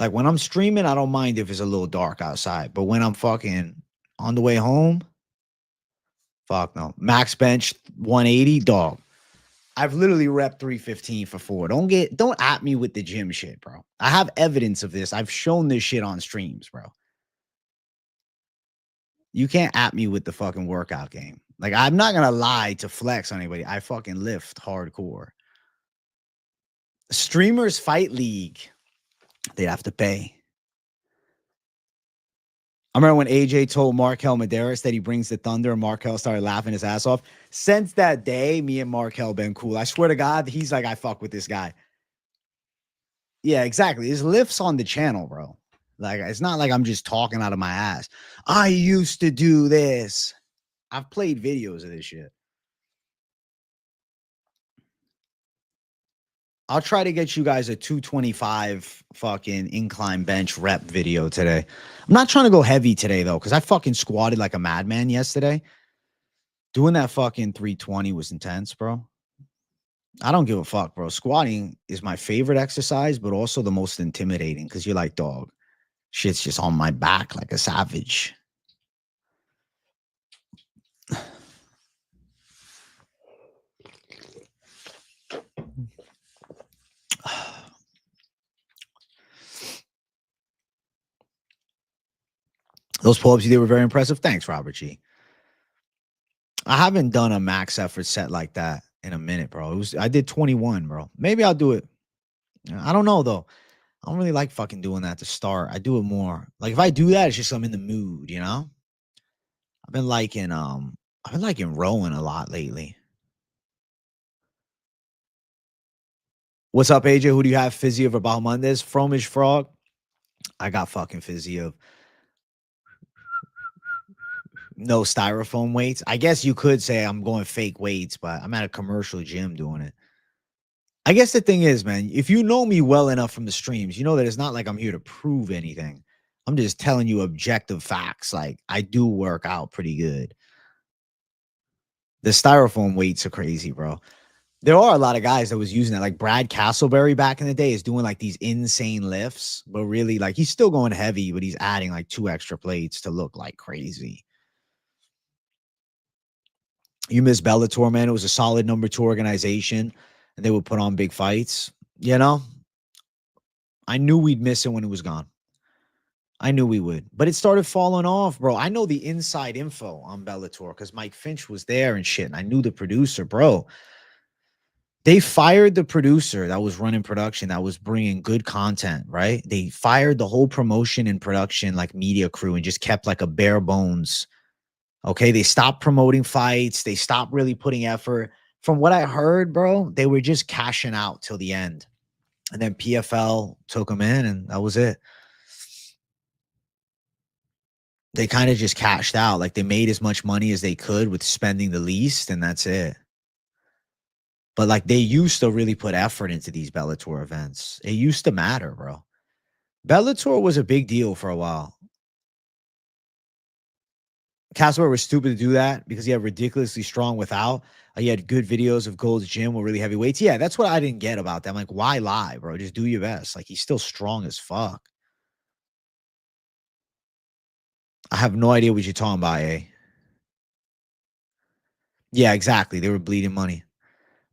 Like when I'm streaming, I don't mind if it's a little dark outside. But when I'm fucking on the way home, fuck no. Max bench 180, dog. I've literally repped 315 for 4. Don't at me with the gym shit, bro. I have evidence of this. I've shown this shit on streams, bro. You can't at me with the fucking workout game. Like, I'm not gonna lie to flex on anybody. I fucking lift hardcore. Streamers Fight League. They'd have to pay. I remember when AJ told Markel Medeiros that he brings the thunder, and Markel started laughing his ass off. Since that day, me and Markel been cool. I swear to God, he's like, I fuck with this guy. Yeah, exactly. His lifts on the channel, bro. Like, it's not like I'm just talking out of my ass. I used to do this. I've played videos of this shit. I'll try to get you guys a 225 fucking incline bench rep video today. I'm not trying to go heavy today, though, because I fucking squatted like a madman yesterday. Doing that fucking 320 was intense, bro. I don't give a fuck, bro. Squatting is my favorite exercise, but also the most intimidating because you're like, dog, shit's just on my back like a savage. Those pull-ups you did were very impressive. Thanks, Robert G. I haven't done a max effort set like that in a minute, bro. I did 21, bro. Maybe I'll do it. I don't know, though. I don't really like fucking doing that to start. I do it more. Like, if I do that, it's just I'm in the mood, you know? I've been liking rowing a lot lately. What's up, AJ? Who do you have? Fizzy of about Mondays? Fromish Frog? I got fucking Fizzy of no styrofoam weights. I guess you could say I'm going fake weights, but I'm at a commercial gym doing it. I guess the thing is, man, if you know me well enough from the streams, you know that it's not like I'm here to prove anything. I'm just telling you objective facts. Like, I do work out pretty good. The styrofoam weights are crazy, bro. There are a lot of guys that was using that. Like Brad Castleberry back in the day is doing like these insane lifts, but really like he's still going heavy, but he's adding like 2 extra plates to look like crazy. You miss Bellator, man. It was a solid number 2 organization, and they would put on big fights. You know, I knew we'd miss it when it was gone. I knew we would, but it started falling off, bro. I know the inside info on Bellator because Mike Finch was there and shit, and I knew the producer, bro. They fired the producer that was running production, that was bringing good content, right? They fired the whole promotion and production, like media crew, and just kept like a bare bones. Okay, they stopped promoting fights. They stopped really putting effort. From what I heard, bro, they were just cashing out till the end. And then PFL took them in, and that was it. They kind of just cashed out. Like, they made as much money as they could with spending the least, and that's it. But, like, they used to really put effort into these Bellator events. It used to matter, bro. Bellator was a big deal for a while. Castleberry was stupid to do that because he had ridiculously strong without. He had good videos of Gold's Gym with really heavy weights. Yeah, that's what I didn't get about that. I'm like, why lie, bro? Just do your best. Like, he's still strong as fuck. I have no idea what you're talking about, eh? Yeah, exactly. They were bleeding money.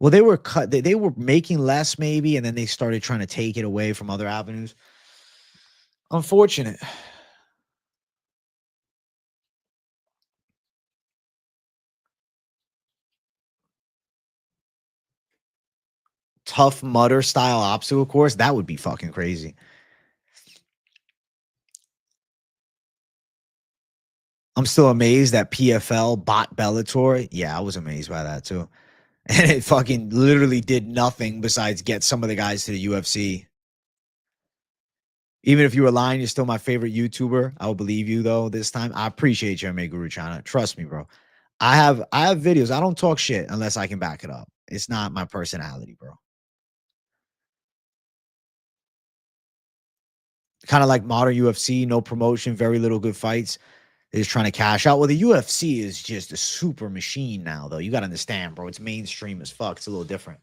Well, they were cut. They were making less maybe, and then they started trying to take it away from other avenues. Unfortunate. Tough Mudder style obstacle course. That would be fucking crazy. I'm still amazed that PFL bought Bellator. Yeah, I was amazed by that too. And it fucking literally did nothing besides get some of the guys to the UFC. Even if you were lying, you're still my favorite YouTuber. I will believe you though this time. I appreciate you, Ame Guru Chana. Trust me, bro. I have videos. I don't talk shit unless I can back it up. It's not my personality, bro. Kind of like modern UFC, no promotion, very little good fights. They're just trying to cash out. Well, the UFC is just a super machine now, though. You got to understand, bro. It's mainstream as fuck. It's a little different.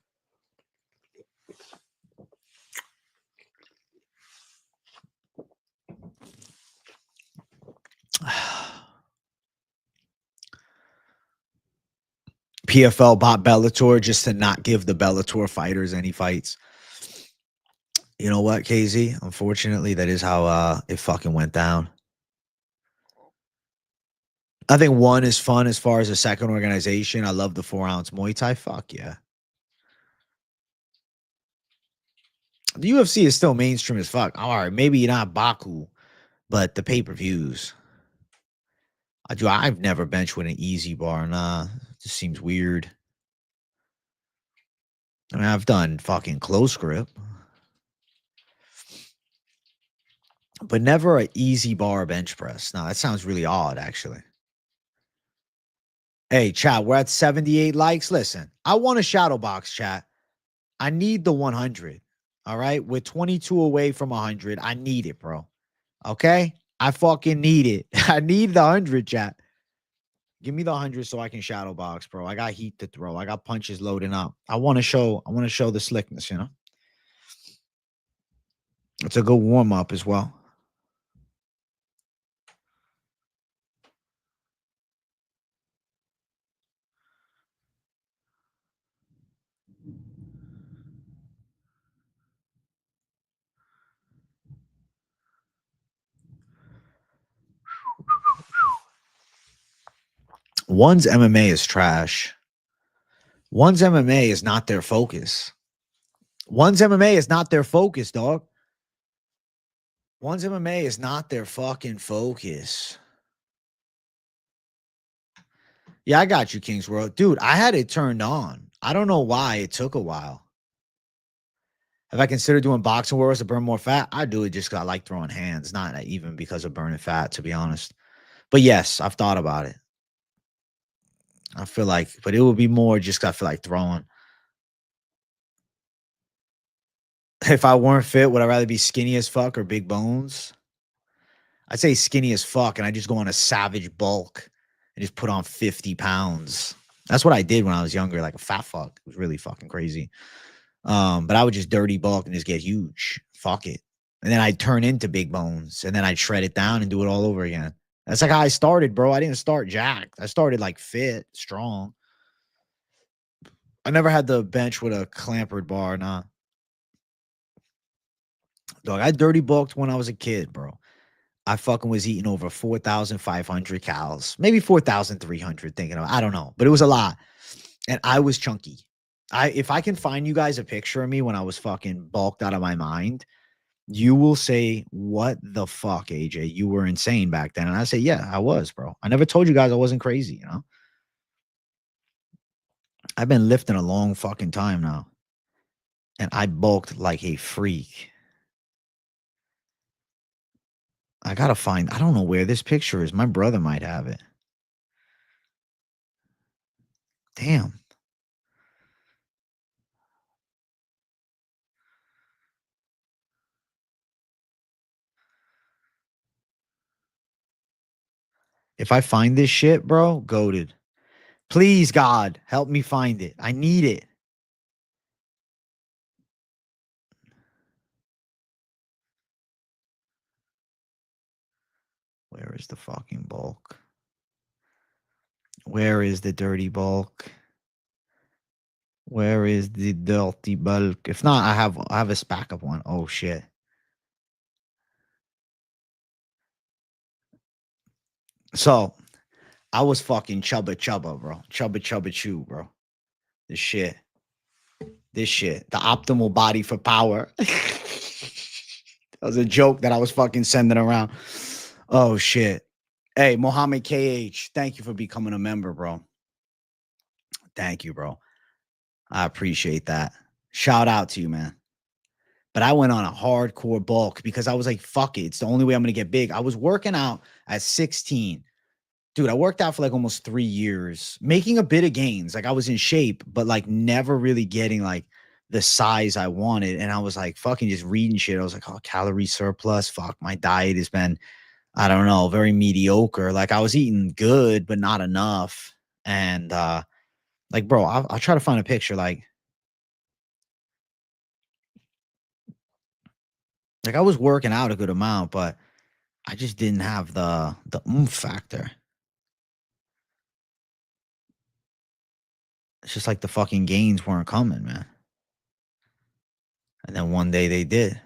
PFL bought Bellator just to not give the Bellator fighters any fights. You know what, KZ? Unfortunately, that is how it fucking went down. I think one is fun as far as a second organization. I love the 4-ounce Muay Thai. Fuck yeah. The UFC is still mainstream as fuck. All right, maybe not Baku, but the pay-per-views. I've never benched with an easy bar. Nah, it just seems weird. I mean, I've done fucking close grip, but never an easy bar bench press. Now that sounds really odd, actually. Hey, chat, we're at 78 likes. Listen, I want a shadow box, chat. I need the 100. All right, we're 22 away from 100. I need it, bro. Okay, I fucking need it. I need the 100, chat. Give me the 100 so I can shadow box, bro. I got heat to throw. I got punches loading up. I want to show the slickness, you know? It's a good warm up as well. One's MMA is trash. One's MMA is not their focus. One's MMA is not their focus, dog. One's MMA is not their fucking focus. Yeah, I got you, Kings World. Dude, I had it turned on. I don't know why it took a while. Have I considered doing boxing wars to burn more fat? I do it just because I like throwing hands, not even because of burning fat, to be honest. But yes, I've thought about it. I feel like, but it would be more just 'cause I feel like throwing. If I weren't fit, would I rather be skinny as fuck or big bones? I'd say skinny as fuck, and I just go on a savage bulk and just put on 50 pounds. That's what I did when I was younger, like a fat fuck. It was really fucking crazy. But I would just dirty bulk and just get huge. Fuck it. And then I'd turn into big bones, and then I'd shred it down and do it all over again. That's like how I started, bro. I didn't start jacked. I started like fit, strong. I never had the bench with a clampered bar, nah. Dog, I dirty bulked when I was a kid, bro. I fucking was eating over 4,500 calories, maybe 4,300 thinking of, I don't know, but it was a lot. And I was chunky. If I can find you guys a picture of me when I was fucking bulked out of my mind, you will say, what the fuck, AJ? You were insane back then. And I say, yeah, I was, bro. I never told you guys I wasn't crazy, you know? I've been lifting a long fucking time now. And I bulked like a freak. I gotta find, I don't know where this picture is. My brother might have it. Damn. If I find this shit, bro, goated. Please, God, help me find it. I need it. Where is the fucking bulk? Where is the dirty bulk? Where is the dirty bulk? If not, I have a spack of one. Oh shit. So I was fucking chubba chubba, bro. Chubba chubba chew, bro. This shit. This shit. The optimal body for power. That was a joke that I was fucking sending around. Oh shit. Hey, Mohammed KH, thank you for becoming a member, bro. Thank you, bro. I appreciate that. Shout out to you, man. But I went on a hardcore bulk because I was like, fuck it. It's the only way I'm going to get big. I was working out at 16. Dude, I worked out for like almost 3 years, making a bit of gains. Like I was in shape, but like never really getting like the size I wanted. And I was like fucking just reading shit. I was like, oh, calorie surplus. Fuck, my diet has been, I don't know, very mediocre. Like I was eating good, but not enough. And like, bro, I'll try to find a picture. Like I was working out a good amount, but I just didn't have the oomph factor. It's just like the fucking gains weren't coming, man. And then one day they did.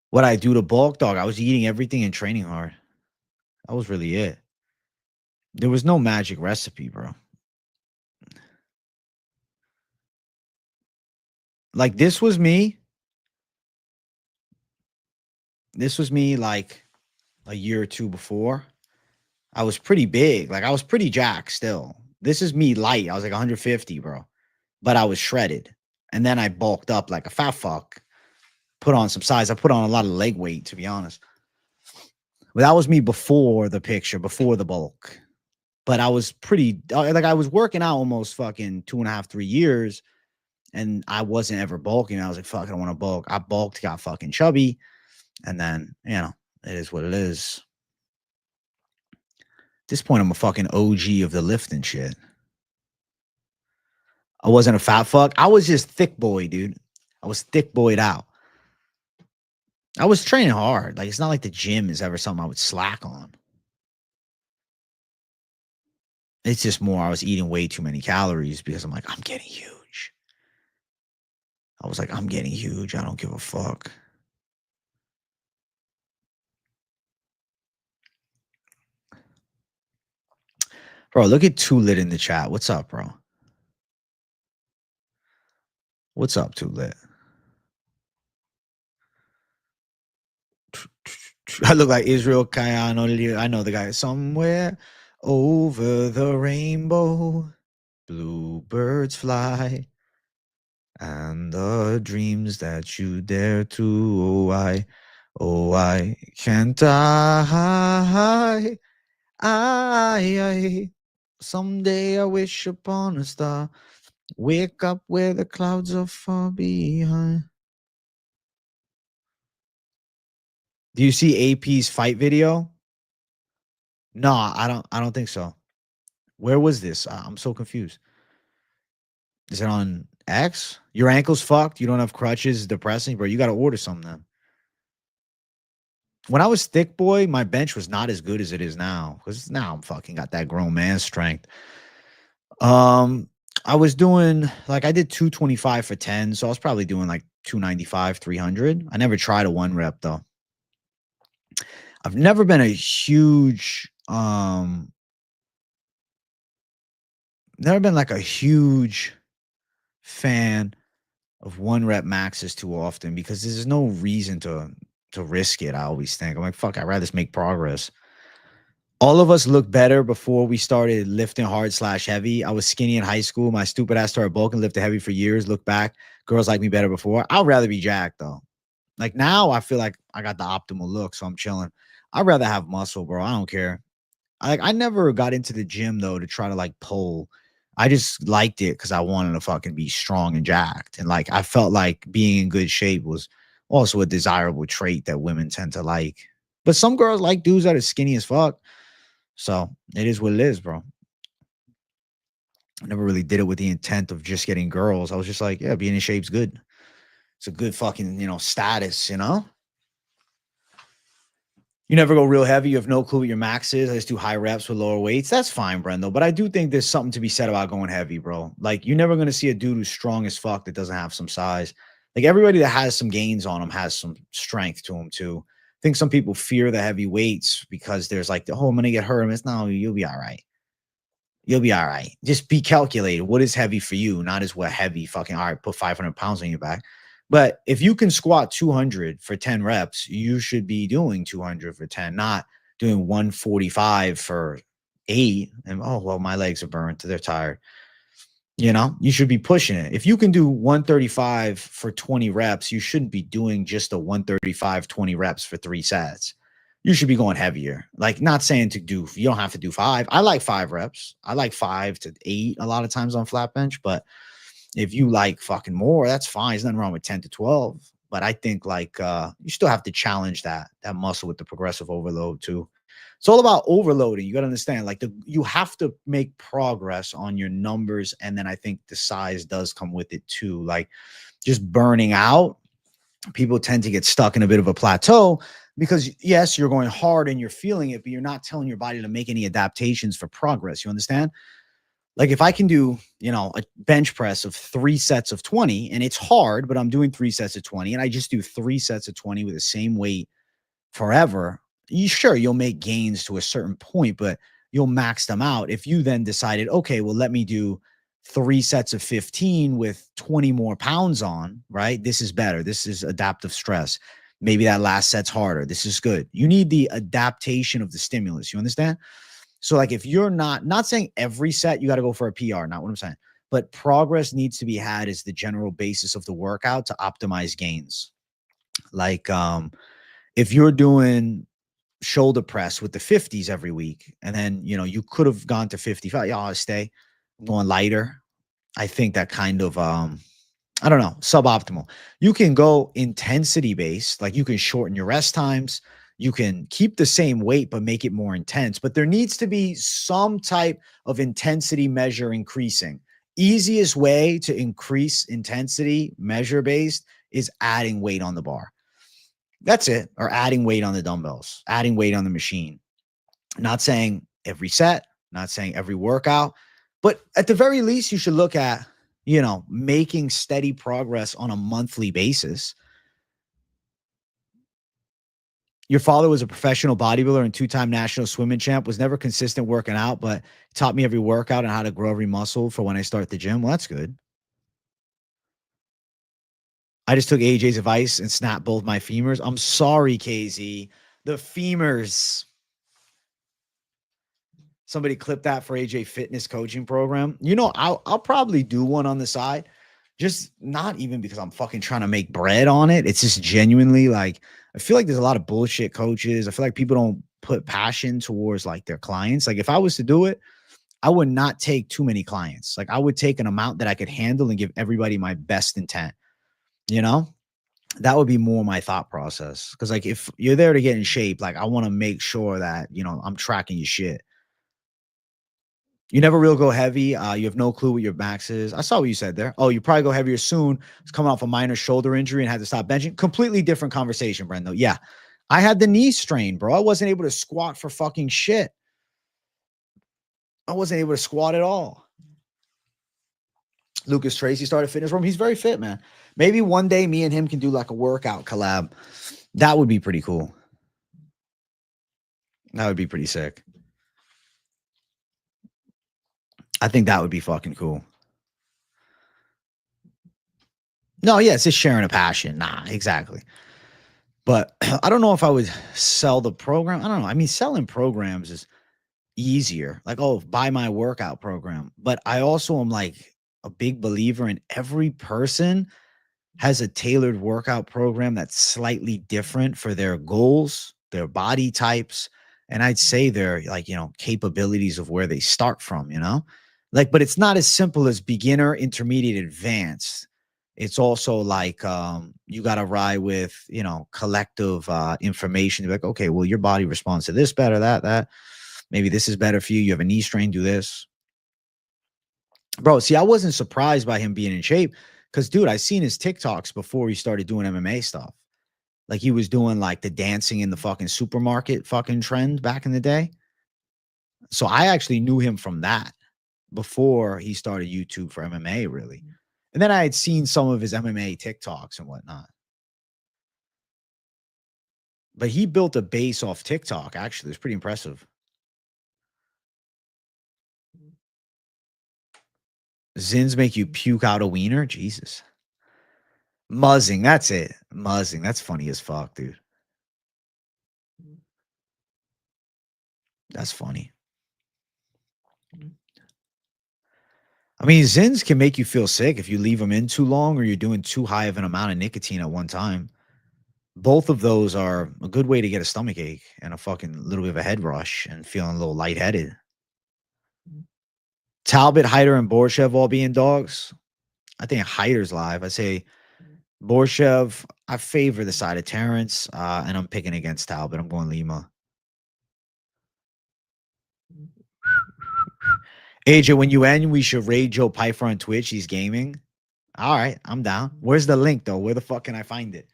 What I do to bulk, dog, I was eating everything and training hard. That was really it. There was no magic recipe, bro. Like this was me. This was me like a year or two before. I was pretty big. Like I was pretty jacked still. This is me light. I was like 150, bro. But I was shredded. And then I bulked up like a fat fuck. Put on some size. I put on a lot of leg weight, to be honest. But that was me before the picture, before the bulk. But I was pretty, like I was working out almost fucking 2.5, 3 years. And I wasn't ever bulking. I was like, fuck, I don't want to bulk. I bulked, got fucking chubby. And then, you know, it is what it is. At this point, I'm a fucking OG of the lifting shit. I wasn't a fat fuck. I was just thick boy, dude. I was thick boyed out. I was training hard. Like, it's not like the gym is ever something I would slack on. It's just more I was eating way too many calories because I'm like, I'm getting huge. I was like, I'm getting huge. I don't give a fuck. Bro, look at Too Lit in the chat. What's up, bro? What's up, Too Lit? I look like Israel Kayano. I know the guy. Somewhere over the rainbow, bluebirds fly, and the dreams that you dare to. Oh, I can't I. Someday I wish upon a star. Wake up where the clouds are far behind. Do you see AP's fight video? No, I don't think so. Where was this? I'm so confused. Is it on X? Your ankle's fucked. You don't have crutches. Depressing, bro. You got to order some then. When I was thick boy, my bench was not as good as it is now. Because now I'm fucking got that grown man strength. I was doing like I did 225 for 10, so I was probably doing like 295, 300. I never tried a 1 rep though. I've never been a huge never been like a huge fan of 1 rep maxes too often because there's no reason to risk it. I always think I'm like, fuck, I'd rather just make progress. All of us look better before we started lifting hard / heavy. I was skinny in high school. My stupid ass started bulking, lifted heavy for years. Look back, girls like me better before. I'd rather be jacked though. Like now, I feel like I got the optimal look, so I'm chilling. I'd rather have muscle, bro. I don't care. I never got into the gym though to try to like pull. I just liked it because I wanted to fucking be strong and jacked, and like I felt like being in good shape was also a desirable trait that women tend to like. But some girls like dudes that are skinny as fuck. So it is what it is, bro. I never really did it with the intent of just getting girls. I was just like, yeah, being in shape's good. It's a good fucking, status, You never go real heavy. You have no clue what your max is. I just do high reps with lower weights. That's fine, Brendo. But I do think there's something to be said about going heavy, bro. Like, you're never going to see a dude who's strong as fuck that doesn't have some size. Like, everybody that has some gains on him has some strength to him, too. I think some people fear the heavy weights because there's like, oh, I'm going to get hurt. It's no, you'll be all right. You'll be all right. Just be calculated. What is heavy for you? Not as what heavy fucking, all right, put 500 pounds on your back. But if you can squat 200 for 10 reps, you should be doing 200 for 10, not doing 145 for 8. And, oh, well, my legs are burnt. They're tired. You should be pushing it. If you can do 135 for 20 reps, you shouldn't be doing just a 135, 20 reps for 3 sets. You should be going heavier. Like, not saying you don't have to do 5. I like 5 reps. I like 5 to 8 a lot of times on flat bench, but if you like fucking more, that's fine. There's nothing wrong with 10 to 12. But I think like you still have to challenge that muscle with the progressive overload too. It's all about overloading. You got to understand, like you have to make progress on your numbers. And then I think the size does come with it too. Like just burning out, people tend to get stuck in a bit of a plateau because yes, you're going hard and you're feeling it, but you're not telling your body to make any adaptations for progress. You understand? Like if I can do, a bench press of 3 sets of 20 and it's hard, but I'm doing 3 sets of 20 and I just do 3 sets of 20 with the same weight forever, you'll make gains to a certain point, but you'll max them out. If you then decided, okay, well, let me do 3 sets of 15 with 20 more pounds on, right? This is better. This is adaptive stress. Maybe that last set's harder. This is good. You need the adaptation of the stimulus. You understand? So like if you're not saying every set you got to go for a PR, not what I'm saying, but progress needs to be had as the general basis of the workout to optimize gains. Like if you're doing shoulder press with the 50s every week and then, you could have gone to 55, yeah, I'll stay going lighter. I think that kind of I don't know, suboptimal. You can go intensity based, like you can shorten your rest times. You can keep the same weight, but make it more intense. But there needs to be some type of intensity measure increasing. Easiest way to increase intensity measure based is adding weight on the bar. That's it. Or adding weight on the dumbbells, adding weight on the machine. Not saying every set, not saying every workout, but at the very least, you should look at, making steady progress on a monthly basis. Your father was a professional bodybuilder and 2-time national swimming champ, was never consistent working out, but taught me every workout and how to grow every muscle for when I start the gym. Well, that's good. I just took AJ's advice and snapped both my femurs. I'm sorry, KZ. The femurs. Somebody clip that for AJ fitness coaching program. I'll probably do one on the side. Just not even because I'm fucking trying to make bread on it. It's just genuinely like, I feel like there's a lot of bullshit coaches. I feel like people don't put passion towards like their clients. Like if I was to do it, I would not take too many clients. Like I would take an amount that I could handle and give everybody my best intent. That would be more my thought process. Cause like if you're there to get in shape, like I want to make sure that, I'm tracking your shit. You never real go heavy. You have no clue what your max is. I saw what you said there. Oh, you probably go heavier soon. It's coming off a minor shoulder injury and had to stop benching. Completely different conversation, Brendo. Yeah. I had the knee strain, bro. I wasn't able to squat for fucking shit. I wasn't able to squat at all. Lucas Tracy started fitness room. He's very fit, man. Maybe one day me and him can do like a workout collab. That would be pretty cool. That would be pretty sick. I think that would be fucking cool. No, yeah, it's just sharing a passion. Nah, exactly. But I don't know if I would sell the program. I don't know. I mean, selling programs is easier. Like, oh, buy my workout program. But I also am like a big believer in every person has a tailored workout program that's slightly different for their goals, their body types, and I'd say their like, capabilities of where they start from, Like, but it's not as simple as beginner, intermediate, advanced. It's also like you got to ride with, collective information to be like, okay, well, your body responds to this better, that. Maybe this is better for you. You have a knee strain, do this. Bro, see, I wasn't surprised by him being in shape because, dude, I seen his TikToks before he started doing MMA stuff. Like he was doing like the dancing in the fucking supermarket fucking trend back in the day. So I actually knew him from that before he started YouTube for MMA, really. And then I had seen some of his MMA TikToks and whatnot. But he built a base off TikTok, actually. It's pretty impressive. Zins make you puke out a wiener? Jesus. Muzzing, that's it. Muzzing. That's funny as fuck, dude. That's funny. I mean, Zins can make you feel sick if you leave them in too long or you're doing too high of an amount of nicotine at one time. Both of those are a good way to get a stomach ache and a fucking little bit of a head rush and feeling a little lightheaded. Talbot, Heider, and Borshev all being dogs. I think Heider's live. I say Borshev, I favor the side of Terrence, and I'm picking against Talbot. I'm going Lima. AJ, when you end, we should raid Joe Piper on Twitch. He's gaming. All right, I'm down. Where's the link, though? Where the fuck can I find it?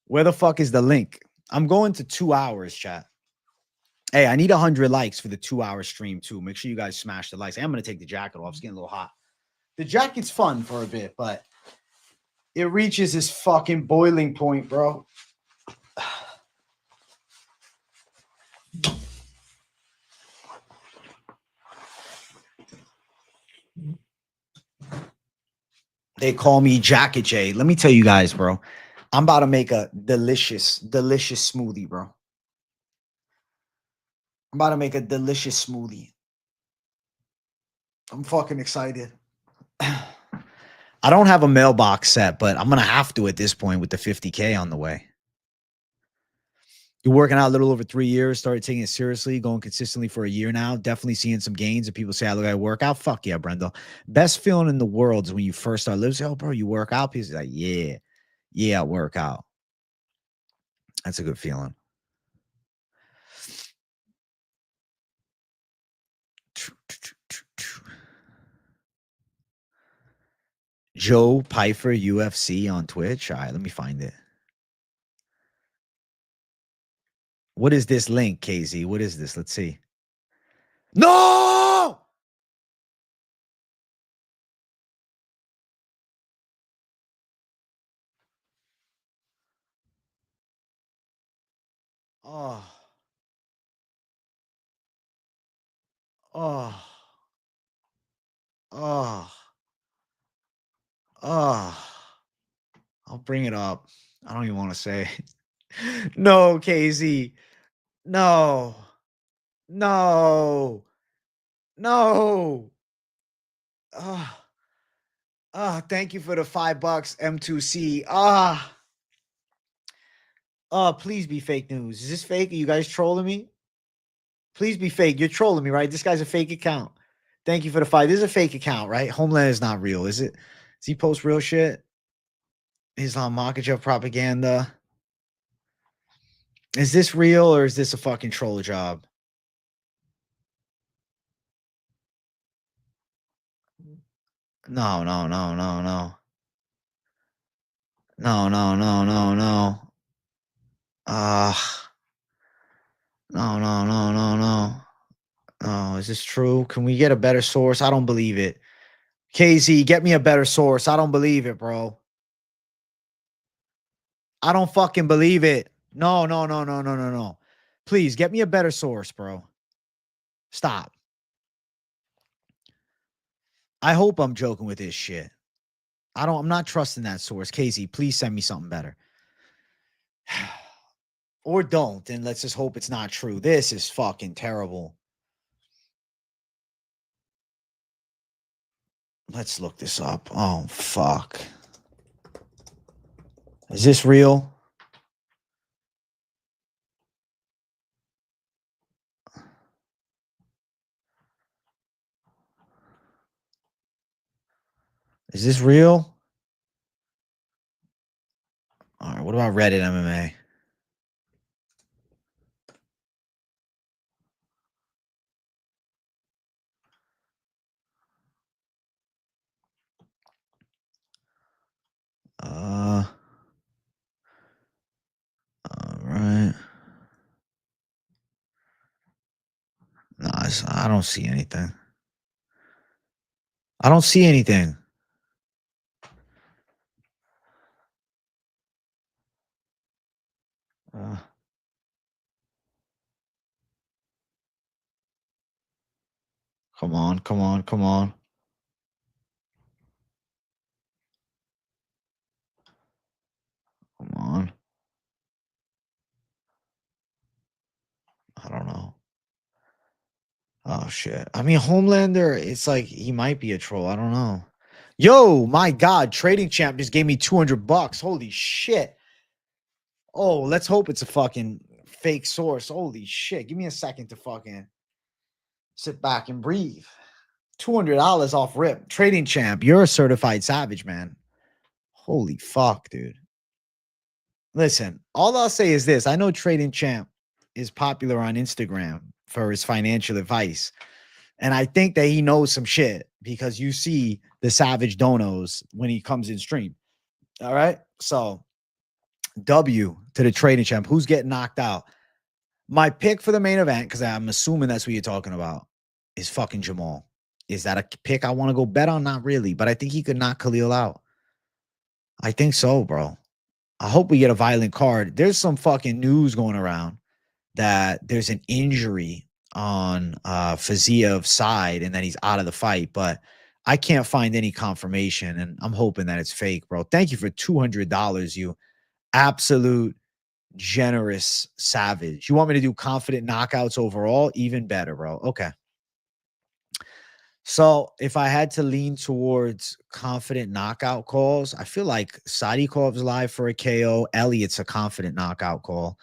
Where the fuck is the link? I'm going to 2 hours, chat. Hey, I need 100 likes for the 2-hour stream too. Make sure you guys smash the likes. I'm going to take the jacket off. It's getting a little hot. The jacket's fun for a bit, but it reaches this fucking boiling point, bro. They call me Jacket J. Let me tell you guys, bro. I'm about to make a delicious, delicious smoothie, bro. I'm about to make a delicious smoothie. I'm fucking excited. I don't have a mailbox set, but I'm going to have to at this point with the 50K on the way. You're working out a little over 3 years, started taking it seriously, going consistently for a year now. Definitely seeing some gains. And people say, I look at workout. Fuck yeah, Brendo. Best feeling in the world is when you first start living. Say, oh, bro, you work out? People like, yeah, I work out. That's a good feeling. Joe Pfeiffer UFC on Twitch. All right, let me find it. What is this link, KZ? What is this? Let's see. No! Oh. Oh. Oh. Oh. I'll bring it up. I don't even want to say. No, KZ. No. No. No. Thank you for the $5, M2C. Please be fake news. Is this fake? Are you guys trolling me? Please be fake. You're trolling me, right? This guy's a fake account. Thank you for the 5. This is a fake account, right? Homeland is not real, is it? Does he post real shit? Islam Makachev propaganda. Is this real or is this a fucking troll job? No. No. No. Oh, is this true? Can we get a better source? I don't believe it. KZ, get me a better source. I don't believe it, bro. I don't fucking believe it. No. Please get me a better source, bro. Stop. I hope I'm joking with this shit. I'm not trusting that source. KZ, please send me something better. Or don't, and let's just hope it's not true. This is fucking terrible. Let's look this up. Oh, fuck. Is this real? Is this real? All right, what about Reddit MMA? All right. No, I don't see anything. I don't see anything. Come on. Come on. I don't know. Oh, shit. I mean, Homelander, it's like he might be a troll. I don't know. Yo, my God. Trading Champ just gave me $200. Holy shit. Oh, let's hope it's a fucking fake source. Holy shit. Give me a second to fucking sit back and breathe. $200 off rip. Trading Champ, you're a certified savage, man. Holy fuck, dude. Listen, all I'll say is this. I know Trading Champ is popular on Instagram for his financial advice. And I think that he knows some shit because you see the savage donos when he comes in stream. All right. So W to the Trading Champ. Who's getting knocked out? My pick for the main event, because I'm assuming that's what you're talking about, is fucking Jamal. Is that a pick I want to go bet on? Not really, but I think he could knock Khalil out. I think so, bro. I hope we get a violent card. There's some fucking news going around that there's an injury on Faziev's side and that he's out of the fight, but I can't find any confirmation, and I'm hoping that it's fake, bro. Thank you for $200, you absolute generous savage. You want me to do confident knockouts overall? Even better, bro. Okay. So if I had to lean towards confident knockout calls, I feel like Sadikov's live for a KO. Elliott's a confident knockout call.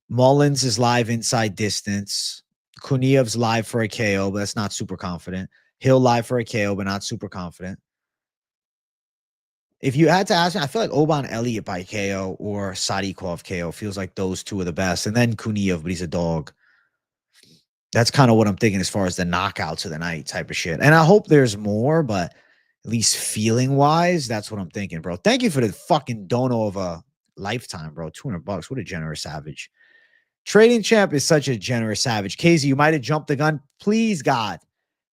Mullins is live inside distance. Kuniev's live for a KO, but that's not super confident. Hill live for a KO, but not super confident. If you had to ask me, I feel like Oban Elliott by KO or Sadikov KO feels like those two are the best. And then Kuniev, but he's a dog. That's kind of what I'm thinking as far as the knockouts of the night type of shit. And I hope there's more, but at least feeling wise, that's what I'm thinking, bro. Thank you for the fucking dono of a lifetime, bro. $200. What a generous savage. Trading Champ is such a generous savage. Casey, you might have jumped the gun. Please, God.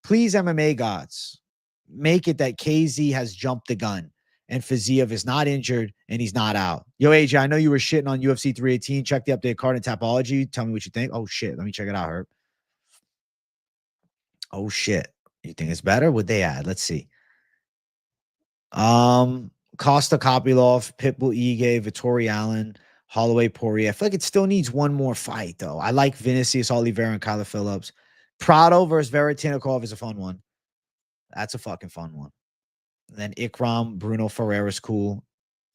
Please, MMA gods. Make it that KZ has jumped the gun and Fiziev is not injured and he's not out. Yo, AJ, I know you were shitting on UFC 318. Check the updated card and Tapology. Tell me what you think. Oh, shit. Let me check it out, Herb. Oh, shit. You think it's better? Would they add? Let's see. Costa Kopylov, Pitbull Ige, Vittori Allen, Holloway Poirier. I feel like it still needs one more fight, though. I like Vinicius Oliveira and Kyler Phillips. Prado versus Veretinikov is a fun one. That's a fucking fun one. And then Ikram, Bruno Ferreira is cool.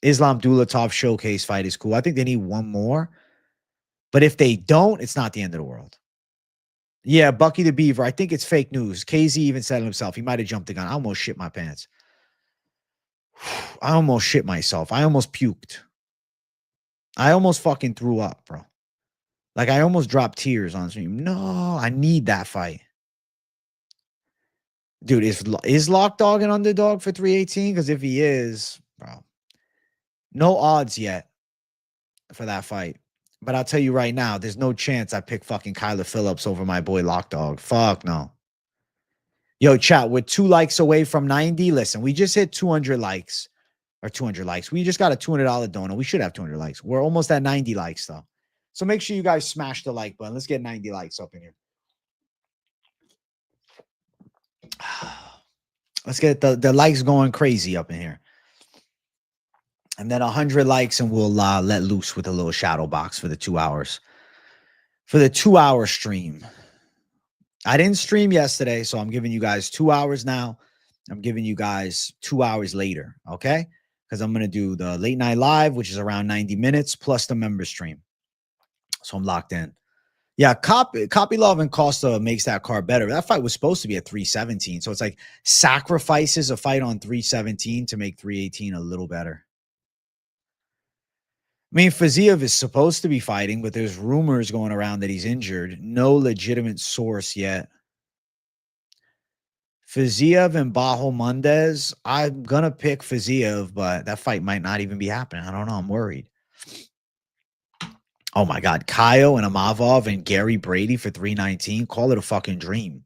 Islam Dulatov showcase fight is cool. I think they need one more. But if they don't, it's not the end of the world. Yeah, Bucky the Beaver. I think it's fake news. KZ even said it himself. He might have jumped the gun. I almost shit my pants. I almost shit myself. I almost puked. I almost fucking threw up, bro. Like, I almost dropped tears on stream. No, I need that fight. Dude, is Lock Dog an underdog for 318? Because if he is, bro, no odds yet for that fight. But I'll tell you right now, there's no chance I pick fucking Kyler Phillips over my boy Lock Dog. Fuck no. Yo, chat, we're 2 likes away from 90. Listen, we just hit 200 likes. Or 200 likes. We just got a $200 donor. We should have 200 likes. We're almost at 90 likes, though. So make sure you guys smash the like button. Let's get 90 likes up in here. Let's get the likes going crazy up in here. And then 100 likes, and we'll let loose with a little shadow box for the 2 hours. For the 2-hour stream. I didn't stream yesterday, so I'm giving you guys 2 hours now. I'm giving you guys 2 hours later, okay? Because I'm going to do the late night live, which is around 90 minutes, plus the member stream. So I'm locked in. Yeah, Kopylov and Costa makes that card better. That fight was supposed to be at 317. So it's like sacrifices a fight on 317 to make 318 a little better. I mean, Fiziev is supposed to be fighting, but there's rumors going around that he's injured. No legitimate source yet. Fiziev and Bajo Mendez. I'm going to pick Fiziev, but that fight might not even be happening. I don't know. I'm worried. Oh, my God. Kaio and Amavov and Gary Brady for 319. Call it a fucking dream.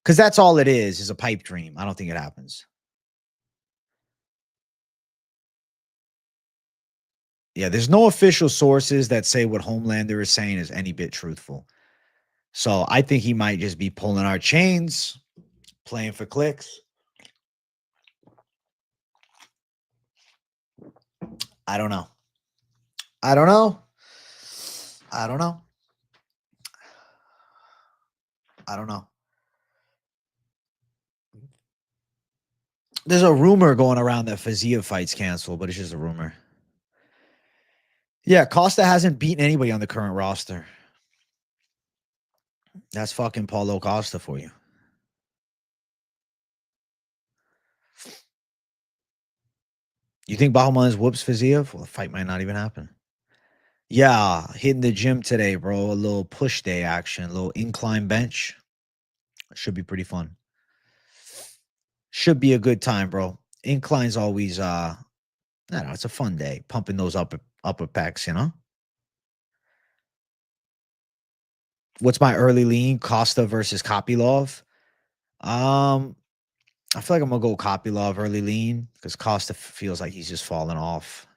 Because that's all it is a pipe dream. I don't think it happens. Yeah, there's no official sources that say what Homelander is saying is any bit truthful. So I think he might just be pulling our chains, playing for clicks. I don't know. I don't know. I don't know. I don't know. There's a rumor going around that Fiziev fight's canceled, but it's just a rumor. Yeah, Costa hasn't beaten anybody on the current roster. That's fucking Paulo Costa for you. You think Bahamas whoops Fiziev? Well, the fight might not even happen. Yeah, hitting the gym today, bro. A little push day action, a little incline bench. Should be pretty fun. Should be a good time, bro. Incline's always I don't know, it's a fun day. Pumping those upper pecs, you know? What's my early lean? Costa versus Kopylov. Um, I feel like I'm gonna go Kopylov early lean because Costa feels like he's just falling off.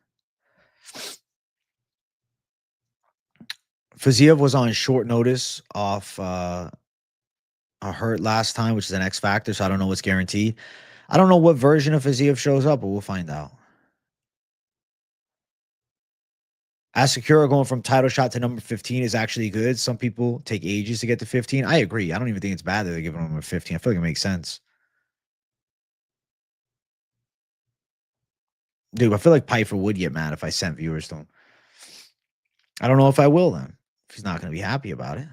Fiziev was on short notice off a hurt last time, which is an X factor, so I don't know what's guaranteed. I don't know what version of Fiziev shows up, but we'll find out. Asakura going from title shot to number 15 is actually good. Some people take ages to get to 15. I agree. I don't even think it's bad that they're giving him a 15. I feel like it makes sense. Dude, I feel like Piper would get mad if I sent viewers to him. I don't know if I will then. If he's not going to be happy about it.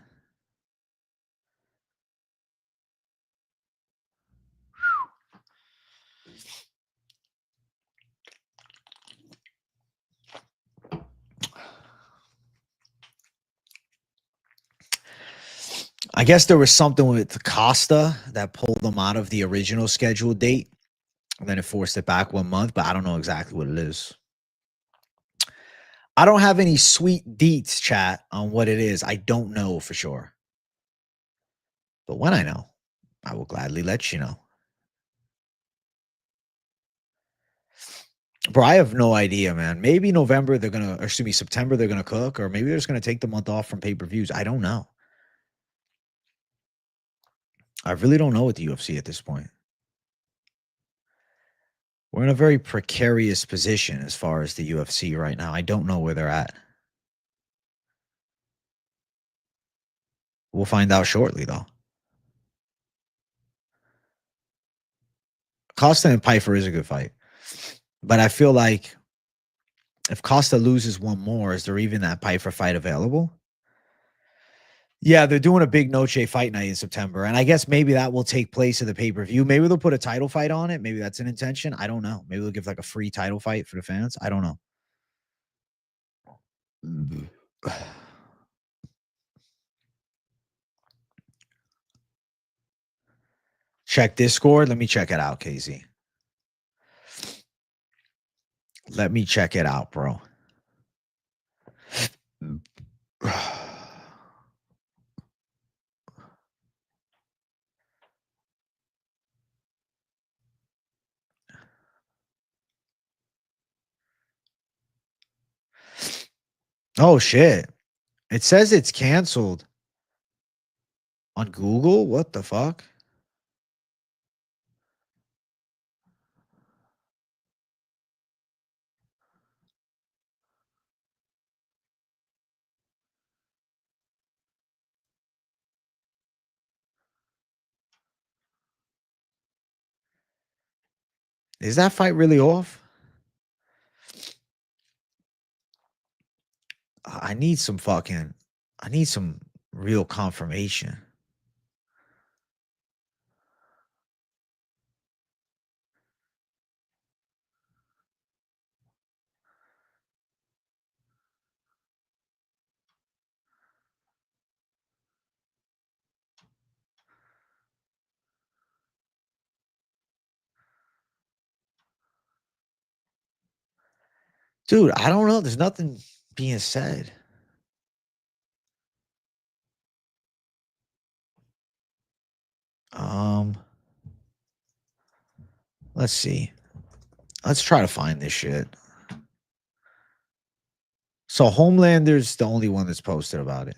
I guess there was something with Costa that pulled them out of the original scheduled date. And then it forced it back 1 month, but I don't know exactly what it is. I don't have any sweet deets, chat, on what it is. I don't know for sure. But when I know, I will gladly let you know. Bro, I have no idea, man. Maybe November they're going to, or excuse me, September they're going to cook, or maybe they're just going to take the month off from pay-per-views. I don't know. I really don't know with the UFC at this point. We're in a very precarious position as far as the UFC right now. I don't know where they're at. We'll find out shortly, though. Costa and Piper is a good fight. But I feel like if Costa loses one more, is there even that Piper fight available? Yeah, they're doing a big Noche fight night in September. And I guess maybe that will take place in the pay-per-view. Maybe they'll put a title fight on it. Maybe that's an intention. I don't know. Maybe they'll give like a free title fight for the fans. I don't know. Check Discord. Let me check it out, KZ. Let me check it out, bro. Oh, shit. It says it's canceled on Google. What the fuck? Is that fight really off? I need some real confirmation. Dude, I don't know. There's nothing being said. Let's see. Let's try to find this shit. So Homelander's the only one that's posted about it.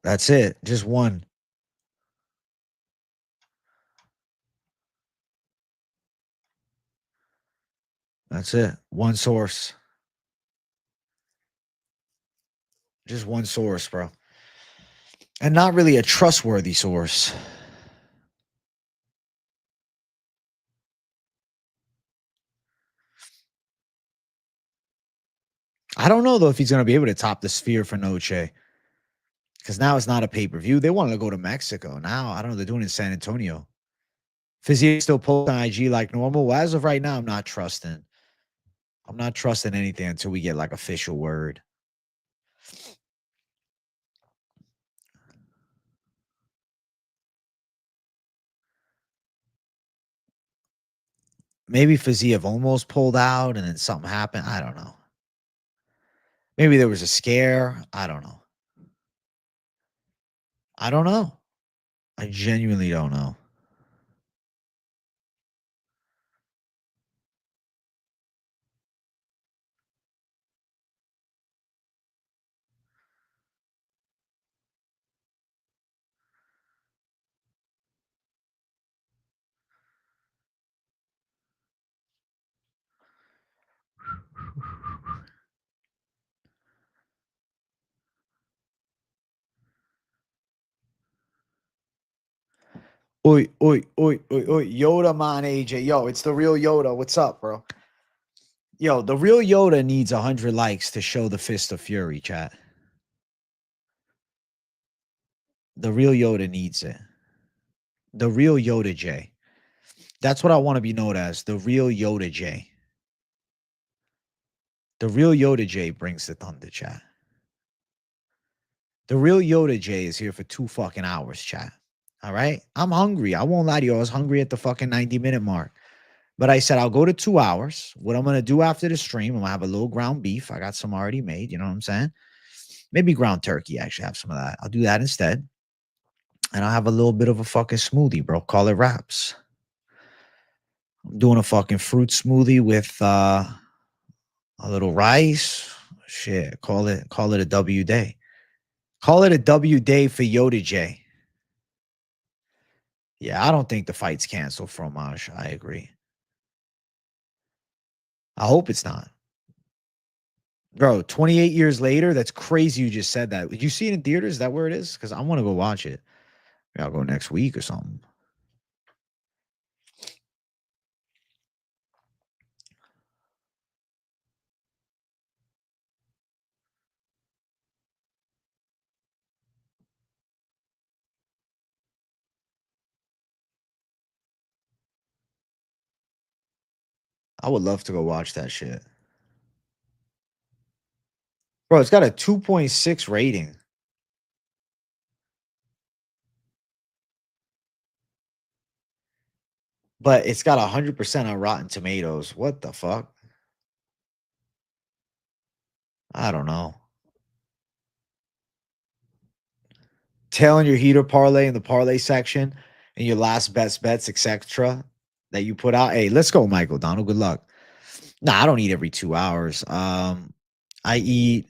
That's it. Just one. That's it. One source. Just one source, bro. And not really a trustworthy source. I don't know, though, if he's going to be able to top the Sphere for Noche. Because now it's not a pay-per-view. They want to go to Mexico. Now, I don't know. They're doing it in San Antonio. Fizzy still post on IG like normal. Well, as of right now, I'm not trusting. I'm not trusting anything until we get like official word. Maybe Fiziev almost pulled out and then something happened. I don't know. Maybe there was a scare. I don't know. I don't know. I genuinely don't know. Oi, oi, oi, oi, oi. Yoda, man, AJ. Yo, it's the real Yoda. What's up, bro? Yo, the real Yoda needs 100 likes to show the fist of fury, chat. The real Yoda needs it. The real Yoda J. That's what I want to be known as. The real Yoda J. The real Yoda J brings the thunder, chat. The real Yoda J is here for 2 fucking hours, chat. All right? I'm hungry. I won't lie to you. I was hungry at the fucking 90-minute mark. But I said, I'll go to 2 hours. What I'm going to do after the stream, I'm going to have a little ground beef. I got some already made. You know what I'm saying? Maybe ground turkey, actually. Have some of that. I'll do that instead. And I'll have a little bit of a fucking smoothie, bro. Call it wraps. I'm doing a fucking fruit smoothie with a little rice. Shit. Call it a W day. Call it a W day for Yoda J. Yeah, I don't think the fight's canceled, Fromage. I agree. I hope it's not. Bro, 28 years later, that's crazy you just said that. Did you see it in theaters? Is that where it is? Because I want to go watch it. Maybe I'll go next week or something. I would love to go watch that shit. Bro, it's got a 2.6 rating. But it's got 100% on Rotten Tomatoes. What the fuck? I don't know. Tailing your heater parlay in the parlay section and your last bets, etc. that you put out. Hey, let's go, Michael Donald. Good luck. Nah, I don't eat every 2 hours. I eat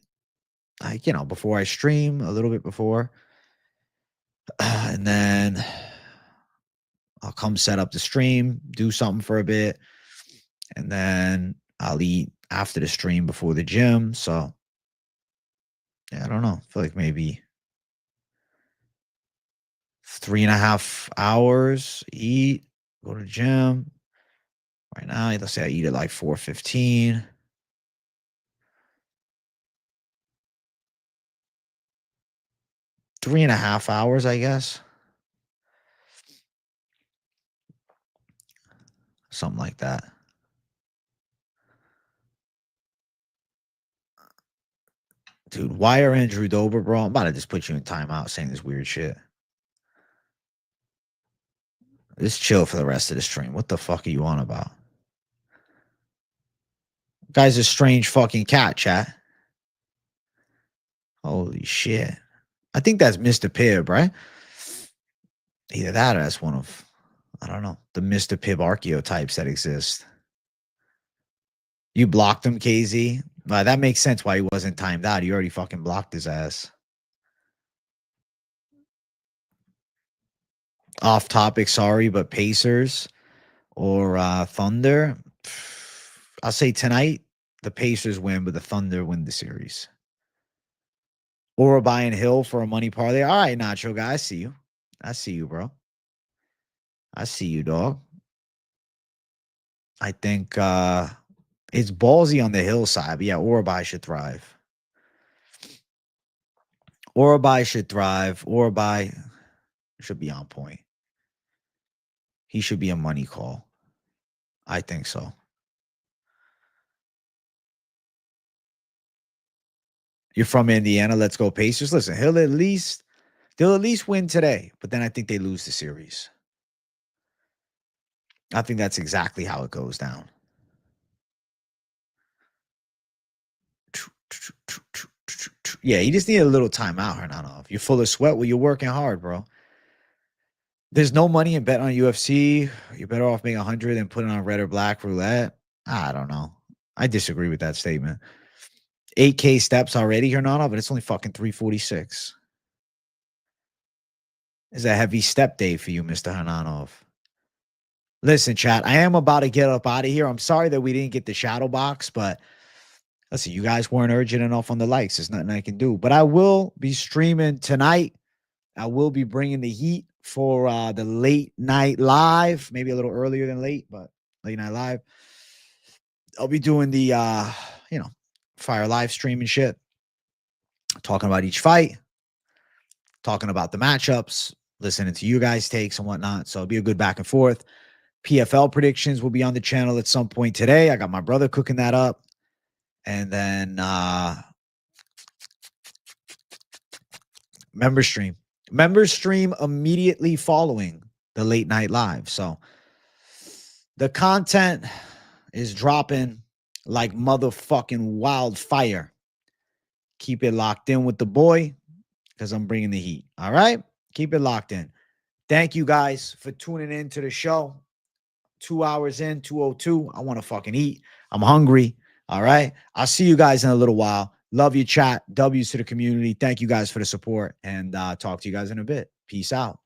before I stream, a little bit before. And then I'll come set up the stream, do something for a bit, and then I'll eat after the stream before the gym. So yeah, I don't know. I feel like maybe 3.5 hours, eat, go to the gym. Right now, let's say I eat at like 4:15. 3.5 hours, I guess. Something like that. Dude, why are Andrew Dober, bro? I'm about to just put you in timeout saying this weird shit. Just chill for the rest of the stream. What the fuck are you on about? Guy's a strange fucking cat, chat. Holy shit. I think that's Mr. Pibb, right? Either that or that's one of, I don't know, the Mr. Pibb archetypes that exist. You blocked him, KZ. That makes sense why he wasn't timed out. You already fucking blocked his ass. Off topic, sorry, but Pacers or Thunder. I'll say tonight the Pacers win, but the Thunder win the series. Or buying Hill for a money parlay. All right, Nacho guy, I see you. I see you, bro. I see you, dog. I think it's ballsy on the Hill side, but yeah, Orabai should thrive. Orabai should thrive. Orabai should be on point. He should be a money call. I think so. You're from Indiana. Let's go Pacers. Listen, they'll at least win today, but then I think they lose the series. I think that's exactly how it goes down. Yeah, you just need a little timeout, Hernano. If you're full of sweat, well, you're working hard, bro. There's no money in bet on UFC. You're better off making 100 and putting on red or black roulette. I don't know. I disagree with that statement. 8K steps already, Hernano, but it's only fucking 346. It's a heavy step day for you, Mr. Hananov. Listen, chat, I am about to get up out of here. I'm sorry that we didn't get the shadow box, but listen, you guys weren't urgent enough on the likes. There's nothing I can do. But I will be streaming tonight. I will be bringing the heat for the late night live, maybe a little earlier than late, but late night live. I'll be doing the, fire live stream and shit, talking about each fight, talking about the matchups, listening to you guys' takes and whatnot. So it'll be a good back and forth. PFL predictions will be on the channel at some point today. I got my brother cooking that up. And then members stream immediately following the late night live. So the content is dropping like motherfucking wildfire. Keep it locked in with the boy because I'm bringing the heat. All right? Keep it locked in. Thank you guys for tuning in to the show. 2 hours in, 2:02. I want to fucking eat. I'm hungry. All right. I'll see you guys in a little while. Love you, chat. W's to the community. Thank you guys for the support, and talk to you guys in a bit. Peace out.